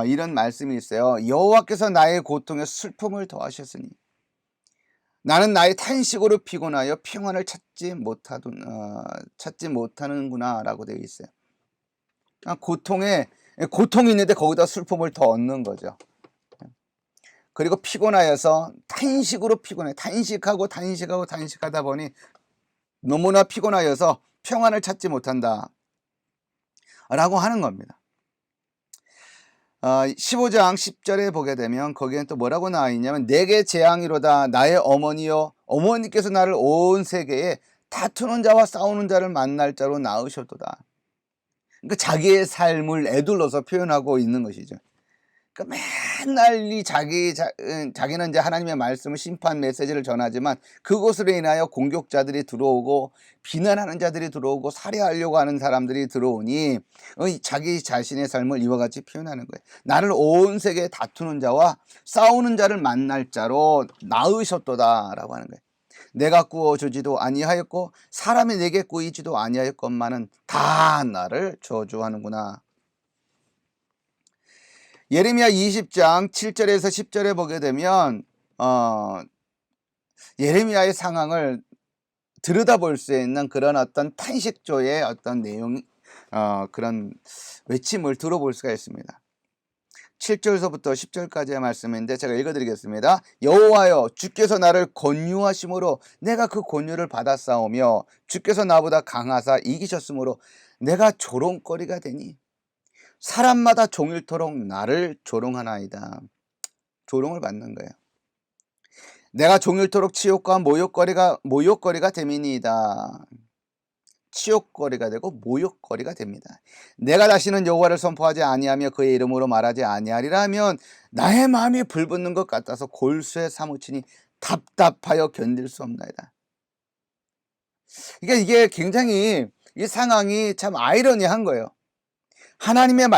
이런 말씀이 있어요. 여호와께서 나의 고통에 슬픔을 더하셨으니 나는 나의 탄식으로 피곤하여 평안을 찾지 못하는구나라고 되어 있어요. 고통이 있는데 거기다 슬픔을 더 얻는 거죠. 그리고 피곤하여서 탄식하다 보니 너무나 피곤하여서 평안을 찾지 못한다 라고 하는 겁니다. 15장 10절에 보게 되면 거기엔 또 뭐라고 나와 있냐면, 내게 재앙이로다 나의 어머니여, 어머니께서 나를 온 세계에 다투는 자와 싸우는 자를 만날 자로 낳으셨도다. 그러니까 자기의 삶을 애둘러서 표현하고 있는 것이죠. 그러니까 맨날 자기는 이제 하나님의 말씀을, 심판 메시지를 전하지만 그것으로 인하여 공격자들이 들어오고 비난하는 자들이 들어오고 살해하려고 하는 사람들이 들어오니 자기 자신의 삶을 이와 같이 표현하는 거예요. 나를 온 세계에 다투는 자와 싸우는 자를 만날 자로 낳으셨도다라고 하는 거예요. 내가 구워주지도 아니하였고 사람이 내게 구이지도 아니하였건만은 다 나를 저주하는구나. 예레미야 20장 7절에서 10절에 보게 되면 예레미야의 상황을 들여다볼 수 있는 그런 어떤 탄식조의 어떤 내용, 그런 외침을 들어볼 수가 있습니다. 7절서부터 10절까지의 말씀인데 제가 읽어드리겠습니다. 여호와여, 주께서 나를 권유하심으로 내가 그 권유를 받았사오며 주께서 나보다 강하사 이기셨으므로 내가 조롱거리가 되니 사람마다 종일토록 나를 조롱하나이다. 조롱을 받는 거예요. 내가 종일토록 치욕과 모욕거리가 됨이니이다. 치욕거리가 되고 모욕거리가 됩니다. 내가 다시는 여호와를 선포하지 아니하며 그의 이름으로 말하지 아니하리라 하면 나의 마음이 불붙는 것 같아서 골수에 사무치니 답답하여 견딜 수 없나이다. 그러니까 이게 굉장히, 이 상황이 참 아이러니한 거예요. 하나님의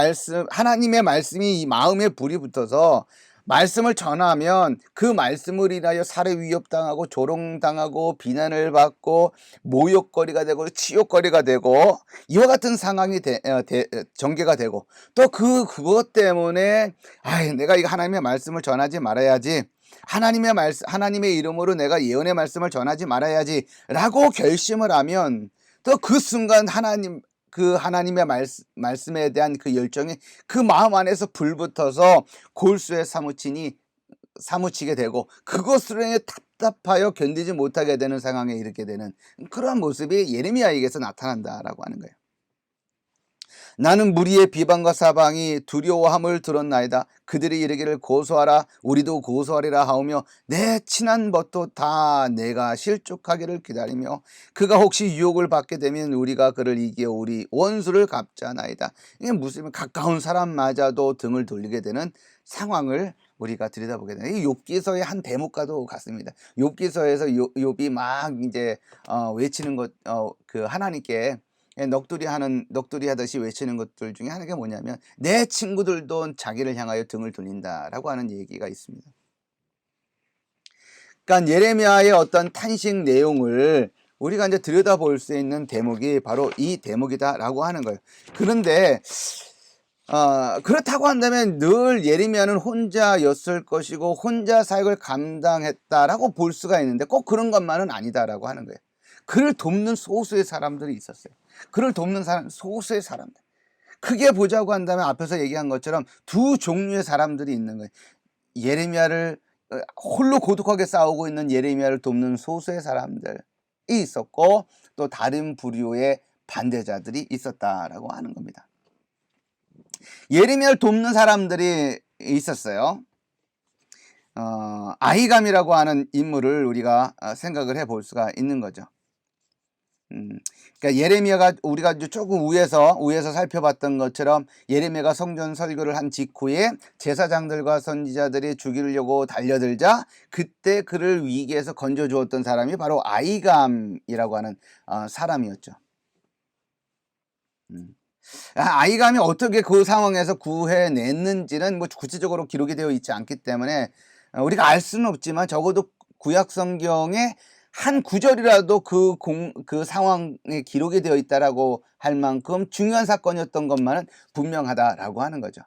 말씀이 이 마음에 불이 붙어서 말씀을 전하면 그 말씀을 인하여 살해 위협당하고 조롱당하고 비난을 받고 모욕거리가 되고 치욕거리가 되고 이와 같은 상황이 전개가 되고, 또 그것 때문에 내가 이거 하나님의 말씀을 전하지 말아야지, 하나님의 이름으로 내가 예언의 말씀을 전하지 말아야지 라고 결심을 하면 또 그 순간 하나님의 말씀에 대한 그 열정이 그 마음 안에서 불붙어서 골수에 사무치게 되고 그것으로 인해 답답하여 견디지 못하게 되는 상황에 이르게 되는 그러한 모습이 예레미야에게서 나타난다라고 하는 거예요. 나는 무리의 비방과 사방이 두려워함을 들었나이다. 그들이 이르기를 고소하라, 우리도 고소하리라 하오며 내 친한 벗도 다 내가 실족하기를 기다리며 그가 혹시 유혹을 받게 되면 우리가 그를 이겨 우리 원수를 갚자나이다. 이게 무슨, 가까운 사람마저도 등을 돌리게 되는 상황을 우리가 들여다보게 되는, 이 욥기서의 한 대목과도 같습니다. 욥기서에서 욥이 막 이제 외치는 것, 그 하나님께 넋두리 하듯이 외치는 것들 중에 하나가 뭐냐면 내 친구들도 자기를 향하여 등을 돌린다라고 하는 얘기가 있습니다. 그러니까 예레미야의 어떤 탄식 내용을 우리가 이제 들여다볼 수 있는 대목이 바로 이 대목이다라고 하는 거예요. 그런데 그렇다고 한다면 늘 예레미야는 혼자였을 것이고 혼자 사역을 감당했다라고 볼 수가 있는데 꼭 그런 것만은 아니다라고 하는 거예요. 그를 돕는 소수의 사람들이 있었어요. 그를 돕는 소수의 사람들. 크게 보자고 한다면 앞에서 얘기한 것처럼 두 종류의 사람들이 있는 거예요. 예레미야를 홀로 고독하게 싸우고 있는 예레미야를 돕는 소수의 사람들이 있었고 또 다른 부류의 반대자들이 있었다라고 하는 겁니다. 예레미야를 돕는 사람들이 있었어요. 아히감이라고 하는 인물을 우리가 생각을 해볼 수가 있는 거죠. 그러니까 예레미야가 우리가 조금 위에서 살펴봤던 것처럼 예레미야가 성전 설교를 한 직후에 제사장들과 선지자들이 죽이려고 달려들자 그때 그를 위기에서 건져주었던 사람이 바로 아히감이라고 하는 사람이었죠. 아히감이 어떻게 그 상황에서 구해냈는지는 뭐 구체적으로 기록이 되어 있지 않기 때문에 우리가 알 수는 없지만 적어도 구약 성경에 한 구절이라도 그 상황에 기록이 되어 있다라고 할 만큼 중요한 사건이었던 것만은 분명하다라고 하는 거죠.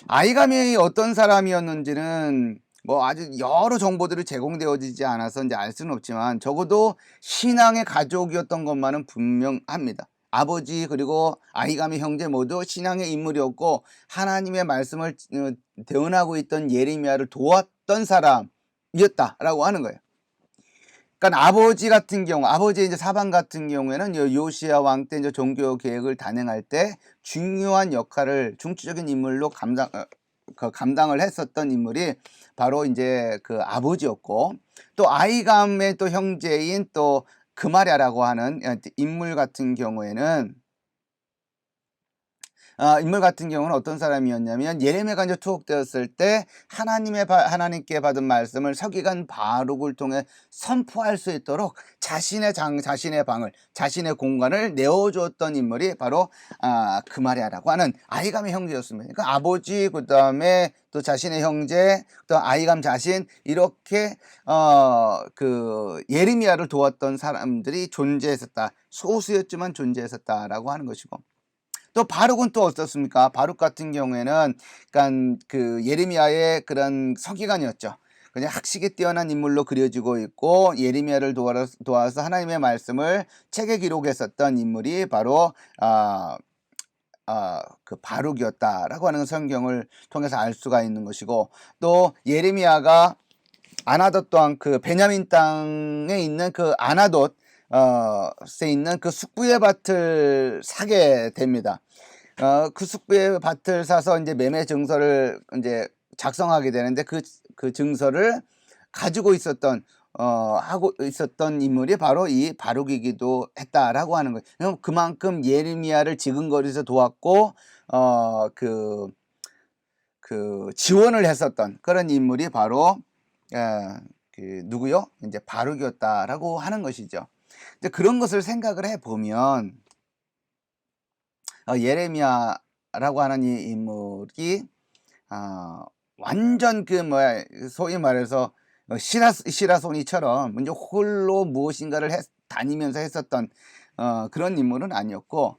아히감이 어떤 사람이었는지는 뭐 아주 여러 정보들이 제공되어지지 않아서 이제 알 수는 없지만 적어도 신앙의 가족이었던 것만은 분명합니다. 아버지 그리고 아히감의 형제 모두 신앙의 인물이었고 하나님의 말씀을 대언하고 있던 예레미야를 도왔던 사람이었다라고 하는 거예요. 그러니까 아버지 같은 경우, 아버지 이제 사방 같은 경우에는 요시야 왕 때 이제 종교 계획을 단행할 때 중요한 역할을 중추적인 인물로 감당을 했었던 인물이 바로 이제 그 아버지였고 또 아히감의 또 형제인 또 그마랴라고 하는 인물 같은 경우에는 인물 같은 경우는 어떤 사람이었냐면 예레미야가 이제 투옥되었을 때 하나님께 받은 말씀을 서기관 바룩을 통해 선포할 수 있도록 자신의 방을 자신의 공간을 내어주었던 인물이 바로 그마랴라고 하는 아히감의 형제였습니다. 그러니까 아버지 그다음에 또 자신의 형제 또 아히감 자신 이렇게 그 예레미야를 도왔던 사람들이 존재했었다. 소수였지만 존재했었다라고 하는 것이고. 또 바룩은 또 어떻습니까? 바룩 같은 경우에는 그러니까 그 예레미야의 그런 서기관이었죠. 그냥 학식에 뛰어난 인물로 그려지고 있고 예레미야를 도와서 하나님의 말씀을 책에 기록했었던 인물이 바로 그 바룩이었다라고 하는 성경을 통해서 알 수가 있는 것이고 또 예레미야가 아나돗 또한 그 베냐민 땅에 있는 그 아나돗 에 있는 그 숙부의 밭을 사게 됩니다. 그 숙부의 밭을 사서 이제 매매 증서를 이제 작성하게 되는데 그 증서를 가지고 있었던 하고 있었던 인물이 바로 이 바룩이기도 했다라고 하는 거예요. 그만큼 예레미야를 지근거리에서 도왔고 그 지원을 했었던 그런 인물이 바로 누구요? 이제 바룩이었다라고 하는 것이죠. 이제 그런 것을 생각을 해 보면 예레미야라고 하는 이 인물이 완전 그 소위 말해서 시라소니처럼 이제 홀로 무엇인가를 다니면서 했었던 그런 인물은 아니었고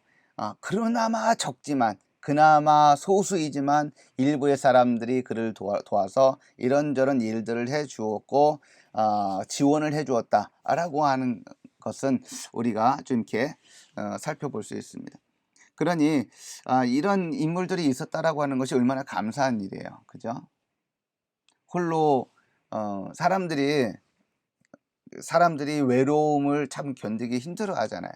그나마 적지만 그나마 소수이지만 일부의 사람들이 그를 도와서 이런저런 일들을 해 주었고 지원을 해 주었다라고 하는 것은 우리가 좀 이렇게 살펴볼 수 있습니다. 그러니 이런 인물들이 있었다라고 하는 것이 얼마나 감사한 일이에요. 그죠? 홀로 사람들이 외로움을 참 견디기 힘들어 하잖아요.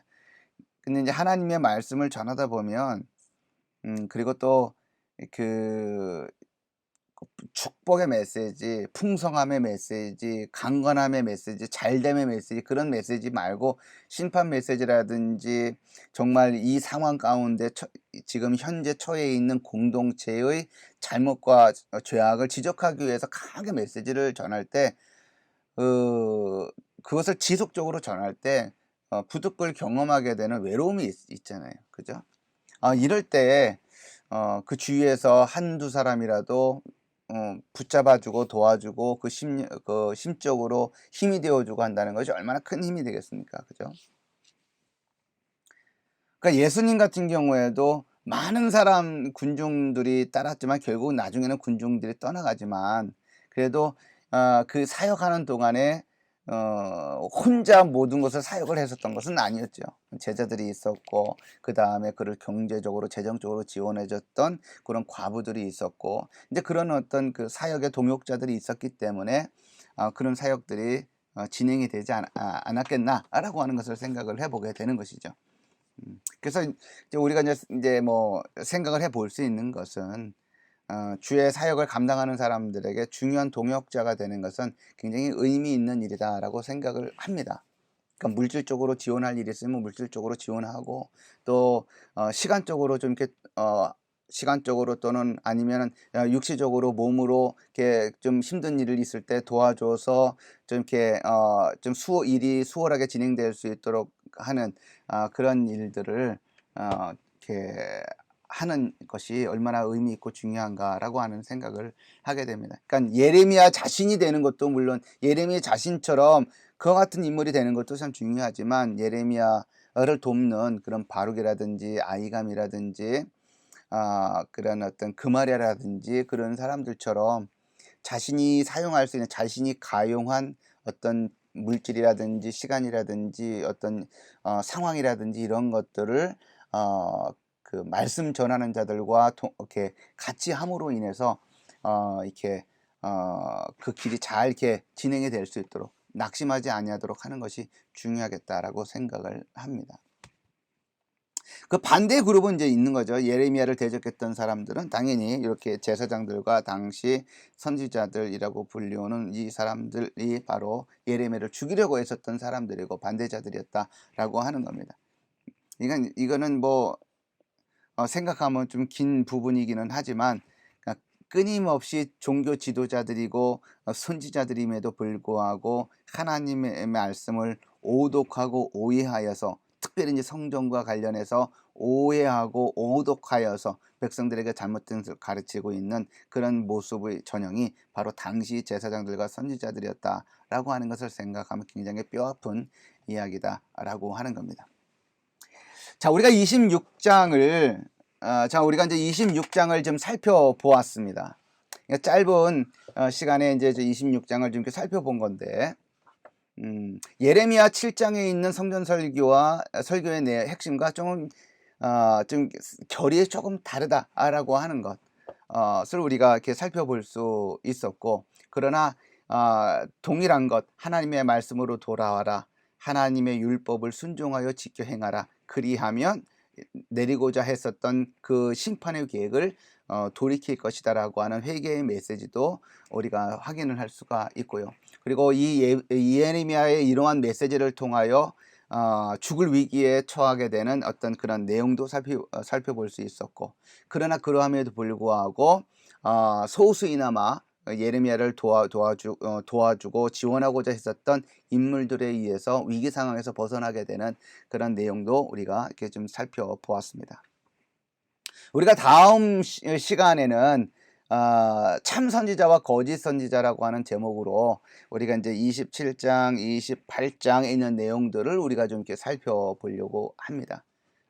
근데 이제 하나님의 말씀을 전하다 보면 그리고 또 그 축복의 메시지, 풍성함의 메시지, 강건함의 메시지, 잘됨의 메시지 그런 메시지 말고 심판 메시지라든지 정말 이 상황 가운데 지금 현재 처해 있는 공동체의 잘못과 죄악을 지적하기 위해서 강하게 메시지를 전할 때 그것을 지속적으로 전할 때 부득불 경험하게 되는 외로움이 있잖아요. 그죠? 이럴 때 그 주위에서 한두 사람이라도 붙잡아주고 도와주고 그 심적으로 힘이 되어주고 한다는 것이 얼마나 큰 힘이 되겠습니까? 그죠? 그러니까 예수님 같은 경우에도 많은 군중들이 따랐지만 결국 나중에는 군중들이 떠나가지만 그래도 그 사역하는 동안에 혼자 모든 것을 사역을 했었던 것은 아니었죠. 제자들이 있었고 그다음에 그를 경제적으로 재정적으로 지원해 줬던 그런 과부들이 있었고 이제 그런 어떤 그 사역의 동역자들이 있었기 때문에 그런 사역들이 진행이 되지 않았겠나라고 하는 것을 생각을 해보게 되는 것이죠. 그래서 이제 우리가 이제 뭐 생각을 해볼 수 있는 것은 주의 사역을 감당하는 사람들에게 중요한 동역자가 되는 것은 굉장히 의미 있는 일이다라고 생각을 합니다. 그러니까 물질적으로 지원할 일이 있으면 물질적으로 지원하고 또 시간적으로 좀 이렇게 시간적으로 또는 아니면은 육시적으로 몸으로 이렇게 좀 힘든 일을 있을 때 도와줘서 좀 이렇게 좀 일이 수월하게 진행될 수 있도록 하는 그런 일들을 이렇게 하는 것이 얼마나 의미 있고 중요한가라고 하는 생각을 하게 됩니다. 그러니까 예레미야 자신이 되는 것도 물론 예레미야 자신처럼 그와 같은 인물이 되는 것도 참 중요하지만 예레미야를 돕는 그런 바룩이라든지 아히감이라든지 그런 어떤 그마랴라든지 그런 사람들처럼 자신이 사용할 수 있는 자신이 가용한 어떤 물질이라든지 시간이라든지 어떤 상황이라든지 이런 것들을 그 말씀 전하는 자들과 이렇게 같이 함으로 인해서 이렇게 그 길이 잘 이렇게 진행이 될 수 있도록 낙심하지 아니하도록 하는 것이 중요하겠다라고 생각을 합니다. 그 반대 그룹은 이제 있는 거죠. 예레미야를 대적했던 사람들은 당연히 이렇게 제사장들과 당시 선지자들이라고 불리우는 이 사람들이 바로 예레미야를 죽이려고 했었던 사람들이고 반대자들이었다라고 하는 겁니다. 이거는 뭐 생각하면 좀 긴 부분이기는 하지만 끊임없이 종교 지도자들이고 선지자들임에도 불구하고 하나님의 말씀을 오독하고 오해하여서 특별히 이제 성경과 관련해서 오해하고 오독하여서 백성들에게 잘못된 것을 가르치고 있는 그런 모습의 전형이 바로 당시 제사장들과 선지자들이었다라고 하는 것을 생각하면 굉장히 뼈아픈 이야기다라고 하는 겁니다. 자, 우리가 26장을 우리가 이제 26장을 좀 살펴보았습니다. 짧은 시간에 이제 26장을 좀 이렇게 살펴본 건데, 예레미야 7장에 있는 성전 설교의 핵심과 좀 결이 조금 다르다라고 하는 것을 우리가 이렇게 살펴볼 수 있었고, 그러나 동일한 것, 하나님의 말씀으로 돌아와라, 하나님의 율법을 순종하여 지켜 행하라, 그리하면 내리고자 했었던 그 심판의 계획을 돌이킬 것이다라고 하는 회개의 메시지도 우리가 확인을 할 수가 있고요. 그리고 이 예레미야의 이러한 메시지를 통하여 죽을 위기에 처하게 되는 어떤 그런 내용도 살펴볼 수 있었고, 그러나 그러함에도 불구하고 소수이나마 예레미야를 도와주고 지원하고자 했었던 인물들에 의해서 위기 상황에서 벗어나게 되는 그런 내용도 우리가 이렇게 좀 살펴보았습니다. 우리가 다음 시간에는 참 선지자와 거짓 선지자라고 하는 제목으로 우리가 이제 27장, 28장에 있는 내용들을 우리가 좀 이렇게 살펴보려고 합니다.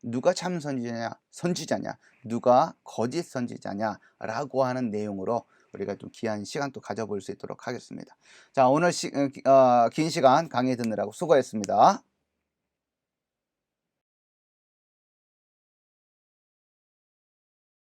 누가 참 선지자냐, 누가 거짓 선지자냐라고 하는 내용으로 우리가 좀 귀한 시간 또 가져볼 수 있도록 하겠습니다. 자, 오늘 긴 시간 강의 듣느라고 수고했습니다.